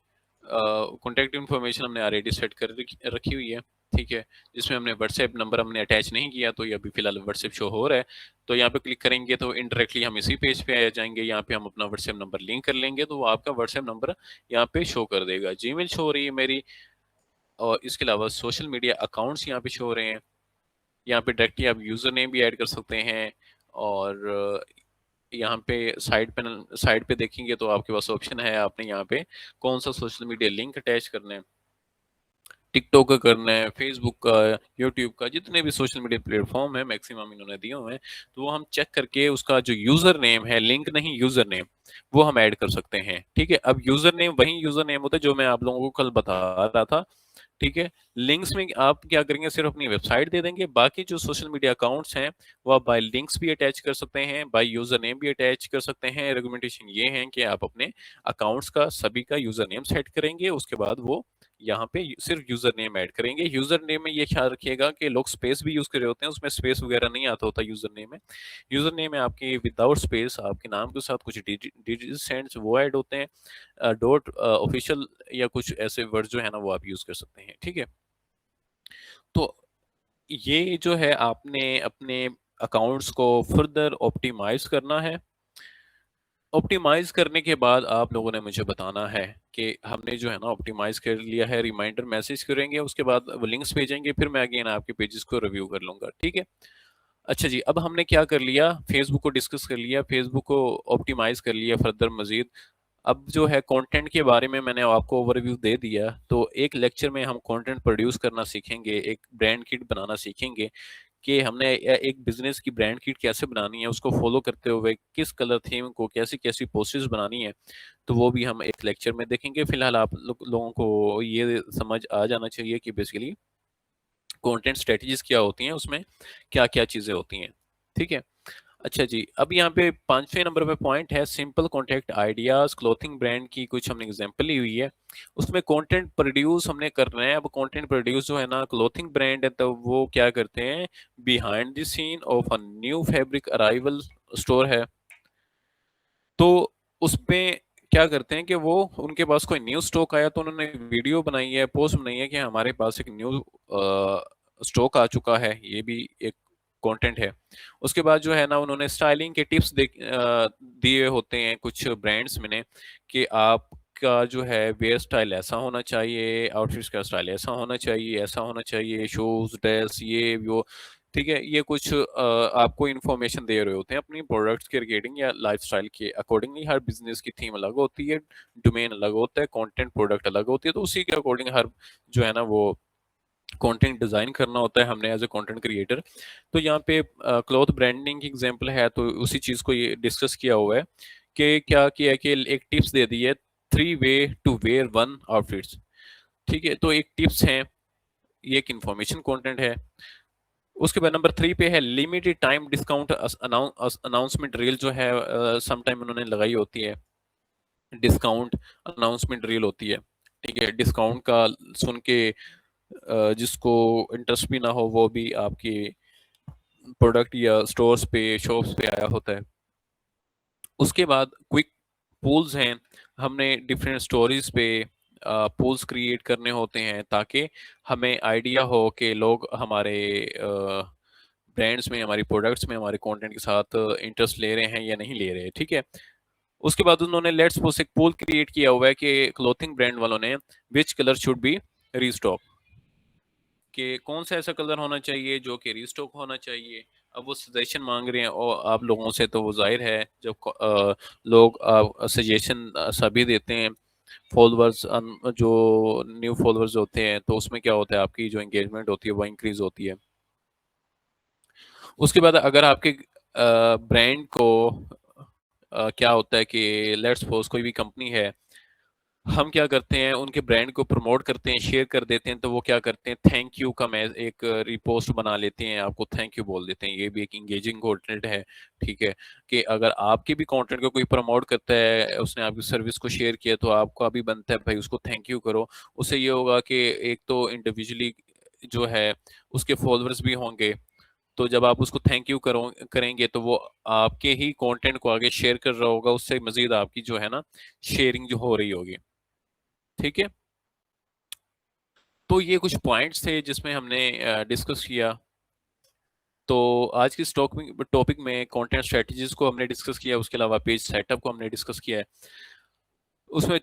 कॉन्टैक्ट इन्फॉर्मेशन हमने ऑलरेडी सेट कर रखी हुई है। ठीक है, जिसमें हमने व्हाट्सएप नंबर हमने अटैच नहीं किया, तो ये अभी फिलहाल व्हाट्सएप शो हो रहा है। तो यहाँ पे क्लिक करेंगे तो इनडायरेक्टली हम इसी पेज पे आ जाएंगे। यहाँ पे हम अपना व्हाट्सएप नंबर लिंक कर लेंगे, तो वो आपका व्हाट्सएप नंबर यहाँ पे शो कर देगा। जीमेल शो हो रही है मेरी, और इसके अलावा सोशल मीडिया अकाउंट्स यहाँ पे शो हो रहे हैं। यहाँ पे डायरेक्टली आप यूजर नेम भी ऐड कर सकते हैं, और यहाँ पे साइड पे देखेंगे तो आपके पास ऑप्शन है, आपने यहाँ पे कौन सा सोशल मीडिया लिंक अटैच करना है। टिकटॉक का करना है, फेसबुक का, यूट्यूब का, जितने भी सोशल मीडिया प्लेटफॉर्म है मैक्सिमम इन्होंने दिए हुए हैं, तो वो हम चेक करके उसका जो यूजर नेम है, लिंक नहीं यूजर नेम, वो हम ऐड कर सकते हैं। ठीक है, अब यूजर नेम वही यूजर नेम होता है जो मैं आप लोगों को कल बता रहा था। ठीक है, लिंक्स में आप क्या करेंगे, सिर्फ अपनी वेबसाइट दे देंगे। बाकी जो सोशल मीडिया अकाउंट्स हैं वो आप बाय लिंक्स भी अटैच कर सकते हैं, बाय यूजर नेम भी अटैच कर सकते हैं। रेगुमेंटेशन ये है कि आप अपने अकाउंट्स का सभी का यूजर नेम सेट करेंगे, उसके बाद वो यहाँ पे सिर्फ यूजर नेम ऐड करेंगे। यूजर नेम में ये ख्याल रखिएगा कि लोग स्पेस भी यूज कर रहे होते हैं, उसमें स्पेस वगैरह नहीं आता होता यूजर नेम में। यूजर नेम में आपके विदाउट स्पेस आपके नाम के साथ कुछ डिजिट्स वो ऐड होते हैं, डॉट ऑफिशियल या कुछ ऐसे वर्ड जो है ना वो आप यूज कर सकते हैं। ठीक है, तो ये जो है आपने अपने अकाउंट्स को फर्दर ऑप्टिमाइज करना है। ऑप्टिमाइज करने के बाद आप लोगों ने मुझे बताना है कि हमने जो है ना ऑप्टिमाइज कर लिया है, रिमाइंडर मैसेज करेंगे, उसके बाद वो लिंक्स भेजेंगे, फिर मैं अगेन आपके पेजेस को रिव्यू कर लूंगा। ठीक है, अच्छा जी, अब हमने क्या कर लिया, फेसबुक को डिस्कस कर लिया, फेसबुक को ऑप्टिमाइज कर लिया फर्दर मजीद। अब जो है कंटेंट के बारे में मैंने आपको ओवरव्यू दे दिया, तो एक लेक्चर में हम कंटेंट प्रोड्यूस करना सीखेंगे, एक ब्रांड किट बनाना सीखेंगे कि हमने एक बिजनेस की ब्रांड किट कैसे बनानी है, उसको फॉलो करते हुए किस कलर थीम को कैसी कैसी पोस्टर्स बनानी है, तो वो भी हम एक लेक्चर में देखेंगे। फिलहाल आप लोगों को ये समझ आ जाना चाहिए कि बेसिकली कंटेंट स्ट्रेटजीज क्या होती हैं, उसमें क्या क्या चीजें होती हैं। ठीक है, अच्छा जी, अब यहाँ पे 5वें नंबर पे पॉइंट है simple contact ideas. Clothing brand की कुछ हमने एग्जांपल ली हुई है, उसमें कंटेंट प्रोड्यूस हमने करना है। अब कंटेंट प्रोड्यूस जो है ना, क्लोथिंग ब्रांड है तो वो क्या करते हैं, behind the scene of a new fabric arrival store है, तो उसमें क्या करते हैं कि वो उनके पास कोई न्यू स्टॉक आया तो उन्होंने वीडियो बनाई है, पोस्ट बनाई है कि हमारे पास एक न्यू स्टॉक आ चुका है, ये भी एक कंटेंट है। उसके बाद जो है ना उन्होंने स्टाइलिंग के टिप्स दिए होते हैं कुछ ब्रांड्स में ने, कि आपका जो है वेयर स्टाइल ऐसा होना चाहिए, आउटफिट्स का स्टाइल ऐसा होना चाहिए, ऐसा होना चाहिए, शूज ड्रेस ये वो। ठीक है, ये कुछ आपको इन्फॉर्मेशन दे रहे होते हैं अपनी प्रोडक्ट्स के रिगार्डिंग या लाइफस्टाइल के अकॉर्डिंगली। हर बिजनेस की थीम अलग होती है, डोमेन अलग होता है, कंटेंट प्रोडक्ट अलग होती है, तो उसी के अकॉर्डिंग हर जो है ना वो कंटेंट डिजाइन करना होता है हमने एज ए कंटेंट क्रिएटर। तो यहाँ पे क्लॉथ ब्रांडिंग की एग्जांपल है, तो उसी चीज को ये डिस्कस किया हुआ है कि क्या किया है कि एक टिप्स दे दी है, 3 way to wear one outfits. ठीक है, तो एक टिप्स है, ये एक इंफॉर्मेशन कंटेंट है। उसके बाद नंबर 3 पे है limited time discount announcement reel, जो है सम टाइम उन्होंने लगाई होती है, डिस्काउंट अनाउंसमेंट रील होती है। ठीक है, डिस्काउंट का सुन के जिसको इंटरेस्ट भी ना हो वो भी आपके प्रोडक्ट या स्टोर्स पे शॉप्स पे आया होता है। उसके बाद क्विक पोल्स हैं, हमने डिफरेंट स्टोरीज पे पोल्स क्रिएट करने होते हैं ताकि हमें आइडिया हो कि लोग हमारे ब्रांड्स में, हमारी प्रोडक्ट्स में, हमारे कंटेंट के साथ इंटरेस्ट ले रहे हैं या नहीं ले रहे हैं। ठीक है, उसके बाद उन्होंने लेट्स सपोज एक पोल क्रिएट किया हुआ है कि क्लोथिंग ब्रांड वालों ने which colour should be restock, कि कौन सा ऐसा कलर होना चाहिए जो कि रीस्टॉक होना चाहिए। अब वो सजेशन मांग रहे हैं और आप लोगों से, तो वो जाहिर है जब लोग सजेशन सभी देते हैं, फॉलोअर्स जो न्यू फॉलोअर्स होते हैं, तो उसमें क्या होता है, आपकी जो एंगेजमेंट होती है वो इंक्रीज होती है। उसके बाद अगर आपके ब्रांड को क्या होता है कि लेट्स सपोज कोई भी कंपनी है, हम क्या करते हैं उनके ब्रांड को प्रमोट करते हैं, शेयर कर देते हैं, तो वो क्या करते हैं, थैंक यू का मैं एक रिपोस्ट बना लेते हैं, आपको थैंक यू बोल देते हैं। ये भी एक इंगेजिंग कंटेंट है। ठीक है, कि अगर आपके भी कंटेंट को कोई प्रमोट करता है, उसने आपकी सर्विस को शेयर किया, तो आपका भी बनता है भाई उसको थैंक यू करो। उससे ये होगा कि एक तो इंडिविजुअली जो है उसके फॉलोअर्स भी होंगे, तो जब आप उसको थैंक यू करेंगे तो वो आपके ही कंटेंट को आगे शेयर कर रहा होगा, उससे मजीद आपकी जो है ना शेयरिंग जो हो रही होगी। ठीक है, तो ये कुछ पॉइंट्स थे जिसमें हमने डिस्कस किया। तो आज की इस टॉपिक में कंटेंट स्ट्रेटजीज को हमने डिस्कस किया, उसके अलावा पेज सेटअप को हमने डिस्कस किया है। उसमें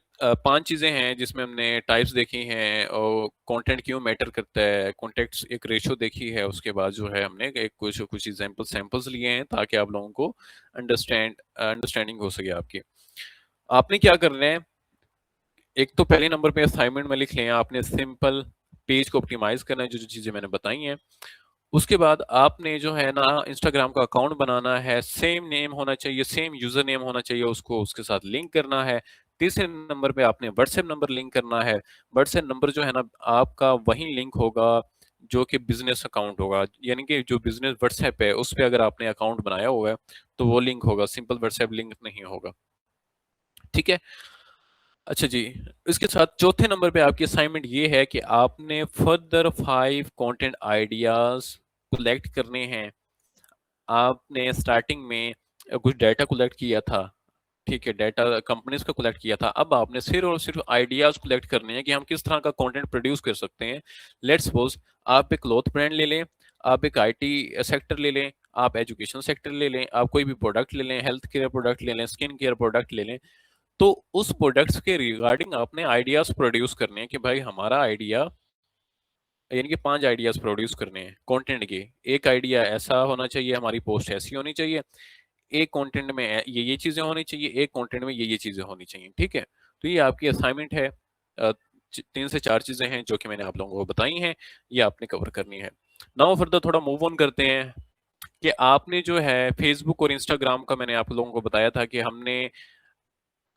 5 चीज़ें हैं जिसमें हमने टाइप्स देखी हैं और कंटेंट क्यों मैटर करता है, कॉन्टेक्ट्स एक रेशियो देखी है। उसके बाद जो है हमने एक कुछ सैंपल्स लिए हैं ताकि आप लोगों को अंडरस्टैंडिंग हो सके आपकी। आपने क्या करना है, एक तो पहले नंबर पे असाइनमेंट में लिख लें, आपने सिंपल पेज को ऑप्टिमाइज करना है जो जो चीज़ें मैंने बताई हैं। उसके बाद आपने जो है ना इंस्टाग्राम का अकाउंट बनाना है, सेम नेम होना चाहिए, सेम यूजर नेम होना चाहिए, उसको उसके साथ लिंक करना है। तीसरे नंबर पे आपने व्हाट्सएप नंबर लिंक करना है। व्हाट्सएप नंबर जो है ना आपका वही लिंक होगा जो कि बिजनेस अकाउंट होगा, यानी कि जो बिजनेस व्हाट्सएप है उस पर अगर आपने अकाउंट बनाया हुआ है तो वो लिंक होगा, सिंपल व्हाट्सएप लिंक नहीं होगा। ठीक है। अच्छा जी, इसके साथ चौथे नंबर पे आपकी असाइनमेंट ये है कि आपने फर्दर 5 कंटेंट आइडियाज कलेक्ट करने हैं। आपने स्टार्टिंग में कुछ डाटा कलेक्ट किया था, ठीक है, डाटा कंपनीज का कलेक्ट किया था। अब आपने सिर्फ और सिर्फ आइडियाज कलेक्ट करने हैं कि हम किस तरह का कंटेंट प्रोड्यूस कर सकते हैं। लेट्स सपोज आप एक क्लॉथ ब्रांड ले लें, आप एक आईटी सेक्टर ले लें, आप एजुकेशन सेक्टर ले लें, आप कोई भी प्रोडक्ट ले लें, हेल्थ केयर प्रोडक्ट ले लें, स्किन केयर प्रोडक्ट ले लें। तो उस प्रोडक्ट्स के रिगार्डिंग आपने आइडियाज प्रोड्यूस करने हैं कि भाई हमारा आइडिया, यानी कि 5 आइडियाज प्रोड्यूस करने हैं कंटेंट के। एक आइडिया ऐसा होना चाहिए, हमारी पोस्ट ऐसी होनी चाहिए, एक कंटेंट में ये चीजें होनी चाहिए, एक कंटेंट में ये चीजें होनी चाहिए। ठीक है। तो ये आपकी असाइनमेंट है। 3 से 4 चीजें हैं जो कि मैंने आप लोगों को बताई हैं, ये आपने कवर करनी है। नाउ फर्दर थोड़ा मूव ऑन करते हैं कि आपने जो है फेसबुक और इंस्टाग्राम का, मैंने आप लोगों को बताया था कि हमने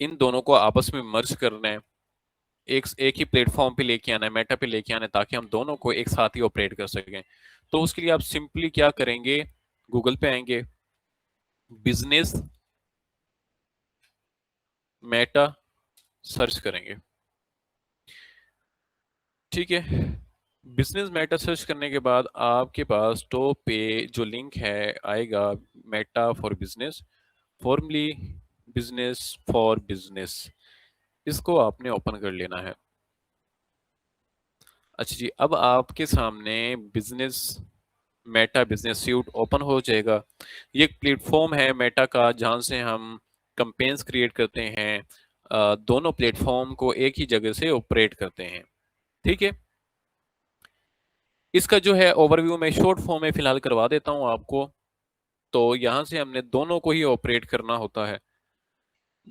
इन दोनों को आपस में मर्ज करना है, एक ही प्लेटफॉर्म पे लेके आना है, मेटा पे लेके आना है, ताकि हम दोनों को एक साथ ही ऑपरेट कर सकें। तो उसके लिए आप सिंपली क्या करेंगे, गूगल पे आएंगे, बिजनेस मेटा सर्च करेंगे। ठीक है। बिजनेस मेटा सर्च करने के बाद आपके पास टॉप पे जो लिंक है आएगा, Meta for business, formally business for business. इसको आपने ओपन कर लेना है। अच्छा जी, अब आपके सामने business Meta business suit open हो जाएगा। ये एक प्लेटफॉर्म है मेटा का जहां से हम कैंपेन्स क्रिएट करते हैं, दोनों प्लेटफॉर्म को एक ही जगह से ऑपरेट करते हैं। ठीक है। इसका जो है ओवरव्यू मैं शॉर्ट फॉर्म में फिलहाल करवा देता हूं आपको। तो यहां से हमने दोनों को ही ऑपरेट करना होता है।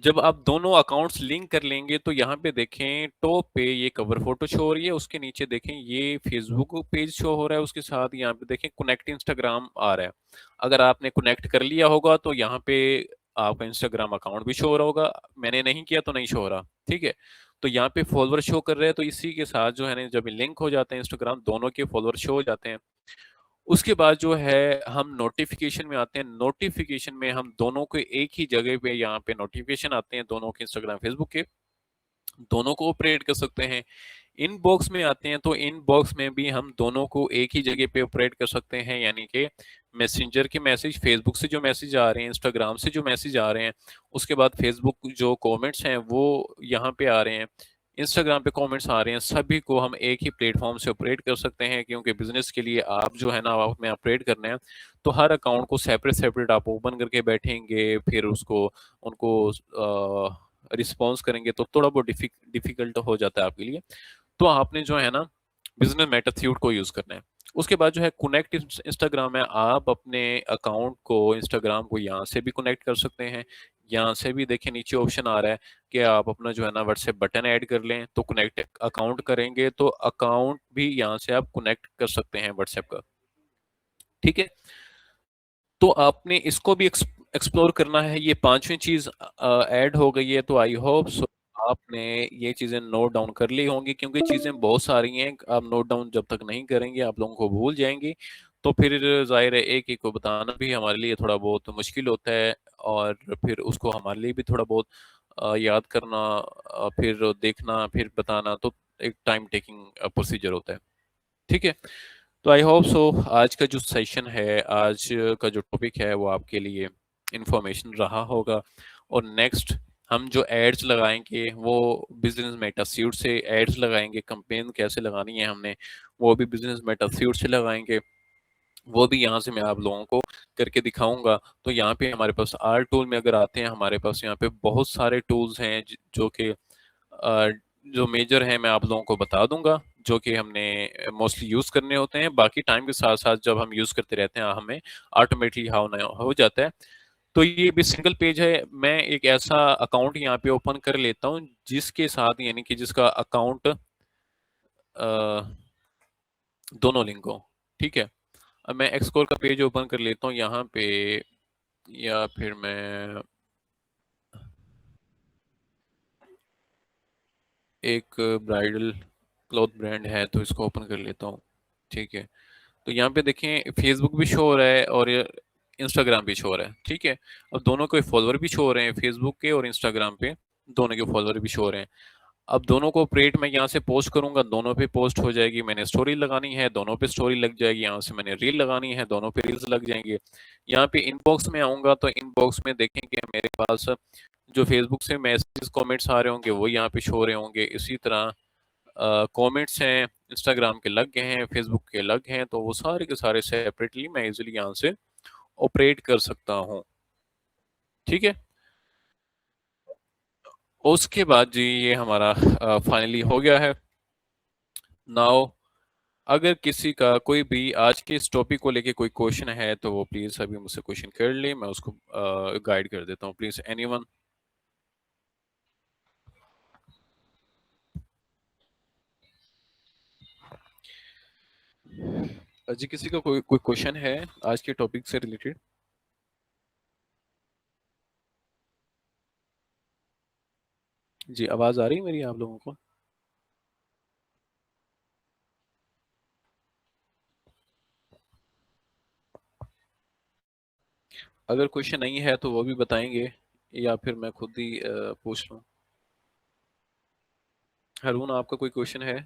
जब आप दोनों अकाउंट्स लिंक कर लेंगे तो यहाँ पे देखें टॉप पे ये कवर फोटो शो हो रही है, उसके नीचे देखें ये फेसबुक पेज शो हो रहा है, उसके साथ यहाँ पे देखें कनेक्ट इंस्टाग्राम आ रहा है। अगर आपने कनेक्ट कर लिया होगा तो यहाँ पे आपका इंस्टाग्राम अकाउंट भी शो हो रहा होगा, मैंने नहीं किया तो नहीं शो हो रहा। ठीक है। तो यहाँ पे फॉलोअर शो कर रहे हैं, तो इसी के साथ जो है ना जब लिंक हो जाते हैं इंस्टाग्राम, दोनों के फॉलोअर शो हो जाते हैं। उसके बाद जो है हम नोटिफिकेशन में आते हैं। नोटिफिकेशन में हम दोनों को एक ही जगह पे यहाँ पे नोटिफिकेशन आते हैं, दोनों के इंस्टाग्राम फेसबुक के, दोनों को ऑपरेट कर सकते हैं। इनबॉक्स में आते हैं तो इनबॉक्स में भी हम दोनों को एक ही जगह पे ऑपरेट कर सकते हैं, यानी कि मैसेंजर के मैसेज, फेसबुक से जो मैसेज आ रहे हैं, इंस्टाग्राम से जो मैसेज आ रहे हैं, उसके बाद फेसबुक जो कमेंट्स हैं वो यहाँ पे आ रहे हैं, इंस्टाग्राम पे कमेंट्स आ रहे हैं, सभी को हम एक ही प्लेटफॉर्म से ऑपरेट कर सकते हैं। क्योंकि बिजनेस के लिए आप जो है ना आप में ऑपरेट करना है, तो हर अकाउंट को सेपरेट सेपरेट आप ओपन करके बैठेंगे, फिर उसको उनको रिस्पॉन्स करेंगे तो थोड़ा बहुत डिफिकल्ट हो जाता है आपके लिए। तो आपने जो है ना बिजनेस मेटाथ्यूड को यूज करना है। उसके बाद जो है कनेक्ट इंस्टाग्राम है, आप अपने अकाउंट को इंस्टाग्राम को यहाँ से भी कनेक्ट कर सकते हैं। यहाँ से भी देखें नीचे ऑप्शन आ रहा है कि आप अपना जो है ना व्हाट्सएप बटन ऐड कर लें, तो कनेक्ट अकाउंट करेंगे तो अकाउंट भी यहाँ से आप कनेक्ट कर सकते हैं व्हाट्सएप का। ठीक है। तो आपने इसको भी एक्सप्लोर करना है। ये पांचवी चीज ऐड हो गई है, तो आई होप सो आपने ये चीजें नोट डाउन कर ली होंगी, क्योंकि चीजें बहुत सारी हैं। आप नोट डाउन जब तक नहीं करेंगे आप लोगों को भूल जाएंगी, तो फिर जाहिर है एक एक को बताना भी हमारे लिए थोड़ा बहुत मुश्किल होता है, और फिर उसको हमारे लिए भी थोड़ा बहुत याद करना, फिर देखना, फिर बताना, तो एक टाइम टेकिंग प्रोसीजर होता है। ठीक है। तो आई होप सो आज का जो सेशन है, आज का जो टॉपिक है वो आपके लिए इंफॉर्मेशन रहा होगा। और नेक्स्ट हम जो एड्स लगाएंगे वो बिजनेस मेटास्यूट से एड्स लगाएंगे, कैंपेन कैसे लगानी है हमने वो भी बिजनेस मेटास्यूट से लगाएंगे, वो भी यहाँ से मैं आप लोगों को करके दिखाऊंगा। तो यहाँ पे हमारे पास आर टूल में अगर आते हैं, हमारे पास यहाँ पे बहुत सारे टूल्स हैं जो कि जो मेजर हैं मैं आप लोगों को बता दूंगा, जो कि हमने मोस्टली यूज करने होते हैं। बाकी टाइम के साथ साथ जब हम यूज करते रहते हैं हमें ऑटोमेटिकली हाउ ना हो जाता है। तो ये भी सिंगल पेज है। मैं एक ऐसा अकाउंट यहाँ पे ओपन कर लेता हूँ जिसके साथ यानी कि जिसका अकाउंट दोनों लिंक हो। ठीक है, अब मैं एक्सकोर का पेज ओपन कर लेता हूँ यहाँ पे, या फिर मैं एक ब्राइडल क्लॉथ ब्रांड है तो इसको ओपन कर लेता हूँ। ठीक है, तो यहाँ पे देखें फेसबुक भी शो हो रहा है और इंस्टाग्राम भी शो हो रहा है। ठीक है, अब दोनों के फॉलोअर भी शो हो रहे हैं, फेसबुक के और इंस्टाग्राम पे दोनों के फॉलोअर भी शो हो रहे हैं। अब दोनों को ऑपरेट मैं यहाँ से पोस्ट करूंगा, दोनों पे पोस्ट हो जाएगी। मैंने स्टोरी लगानी है, दोनों पे स्टोरी लग जाएगी। यहाँ से मैंने रील लगानी है, दोनों पे रील्स लग जाएंगे। यहाँ पे इनबॉक्स में आऊंगा तो इनबॉक्स में देखेंगे मेरे पास जो फेसबुक से मैसेज कमेंट्स आ रहे होंगे वो यहाँ पे शो हो रहे होंगे। इसी तरह कमेंट्स हैं इंस्टाग्राम के लग गए हैं, फेसबुक के लग हैं, तो वो सारे के सारे सेपरेटली मैं इजीली यहाँ से ऑपरेट कर सकता हूँ। ठीक है, उसके बाद जी ये हमारा फाइनली हो गया है। नाउ अगर किसी का कोई भी आज के इस टॉपिक को लेके कोई क्वेश्चन है तो वो प्लीज अभी मुझसे क्वेश्चन कर ले, मैं उसको गाइड कर देता हूँ। Please anyone. जी किसी का कोई कोई क्वेश्चन है आज के टॉपिक से रिलेटेड? जी आवाज आ रही है मेरी आप लोगों को? अगर क्वेश्चन नहीं है तो वो भी बताएंगे या फिर मैं खुद ही पूछ लूँ। हारून आपका कोई क्वेश्चन है?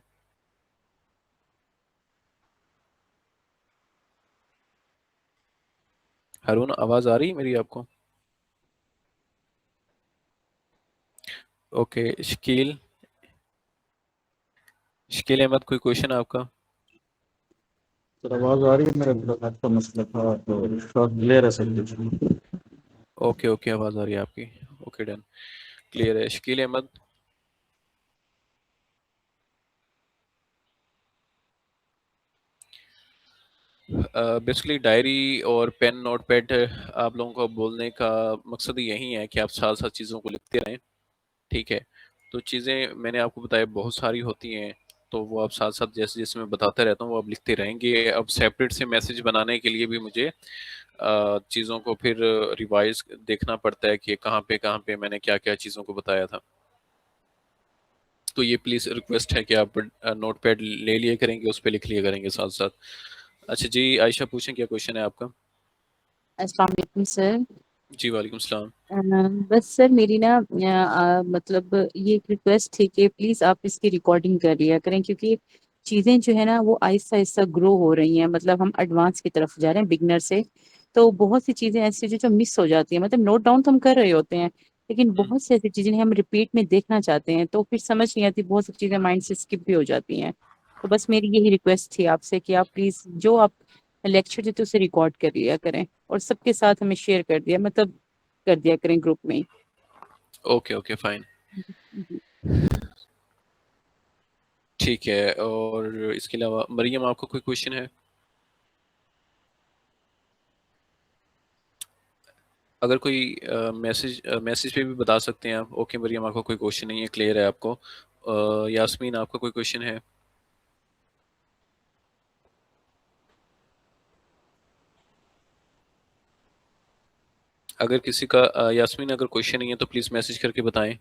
हारून आवाज आ रही है मेरी आपको? ओके, शकील, शकील अहमद कोई क्वेश्चन है आपका? सर आवाज आ रही है? मेरा नेट का मसला था तो थोड़ा क्लियर है सब कुछ। ओके ओके, आवाज आ रही है आपकी। ओके डन, क्लियर है। शकील अहमद। बेसिकली डायरी और पेन नोट पैड आप लोगों को बोलने का मकसद ही यही है कि आप साथ साथ चीज़ों को लिखते रहें। ठीक है, तो चीज़ें मैंने आपको बताया बहुत सारी होती हैं, तो वो आप साथ साथ जैसे जैसे मैं बताता रहता हूँ वो आप लिखते रहेंगे। अब सेपरेट से मैसेज बनाने के लिए भी मुझे चीज़ों को फिर रिवाइज देखना पड़ता है कि कहाँ पे मैंने क्या क्या चीज़ों को बताया था। तो ये प्लीज़ रिक्वेस्ट है कि आप नोट पैड ले लिए करेंगे, उस पर लिख लिया करेंगे साथ साथ। अच्छा जी, आयशा पूछें क्या क्वेश्चन है आपका? अस्सलाम वालेकुम सर। जी वालेकुम सलाम। अ, बस सर मेरी ना मतलब ये एक रिक्वेस्ट थी कि प्लीज आप इसकी रिकॉर्डिंग कर लिया करें, क्योंकि चीजें जो है ना वो आहिस्ता आहिस्ता ग्रो हो रही हैं। मतलब हम एडवांस की तरफ जा रहे हैं, बिगनर से। तो बहुत सी चीजें ऐसी जो मिस हो जाती हैं। मतलब नोट डाउन तो हम कर रहे होते हैं, लेकिन हम्म, बहुत सी ऐसी चीजें हम रिपीट में देखना चाहते हैं तो फिर समझ नहीं आती, बहुत सी चीजें माइंड से स्किप भी हो जाती हैं। तो बस मेरी यही रिक्वेस्ट थी आपसे कि आप प्लीज जो आप लेक्चर देते उसे रिकॉर्ड कर लिया करें और सबके साथ हमें शेयर कर दिया, मतलब कर दिया करें ग्रुप में ही। ओके ओके फाइन, जी। ठीक है। और इसके अलावा मरियम आपका कोई क्वेश्चन है? अगर कोई मैसेज पे भी बता सकते हैं आप। ओके मरियम आपका कोई क्वेश्चन नहीं है, क्लियर है आपको। यास्मीन आपका कोई क्वेश्चन है? अगर किसी का यास्मीन अगर क्वेश्चन नहीं है तो प्लीज़ मैसेज करके बताएं।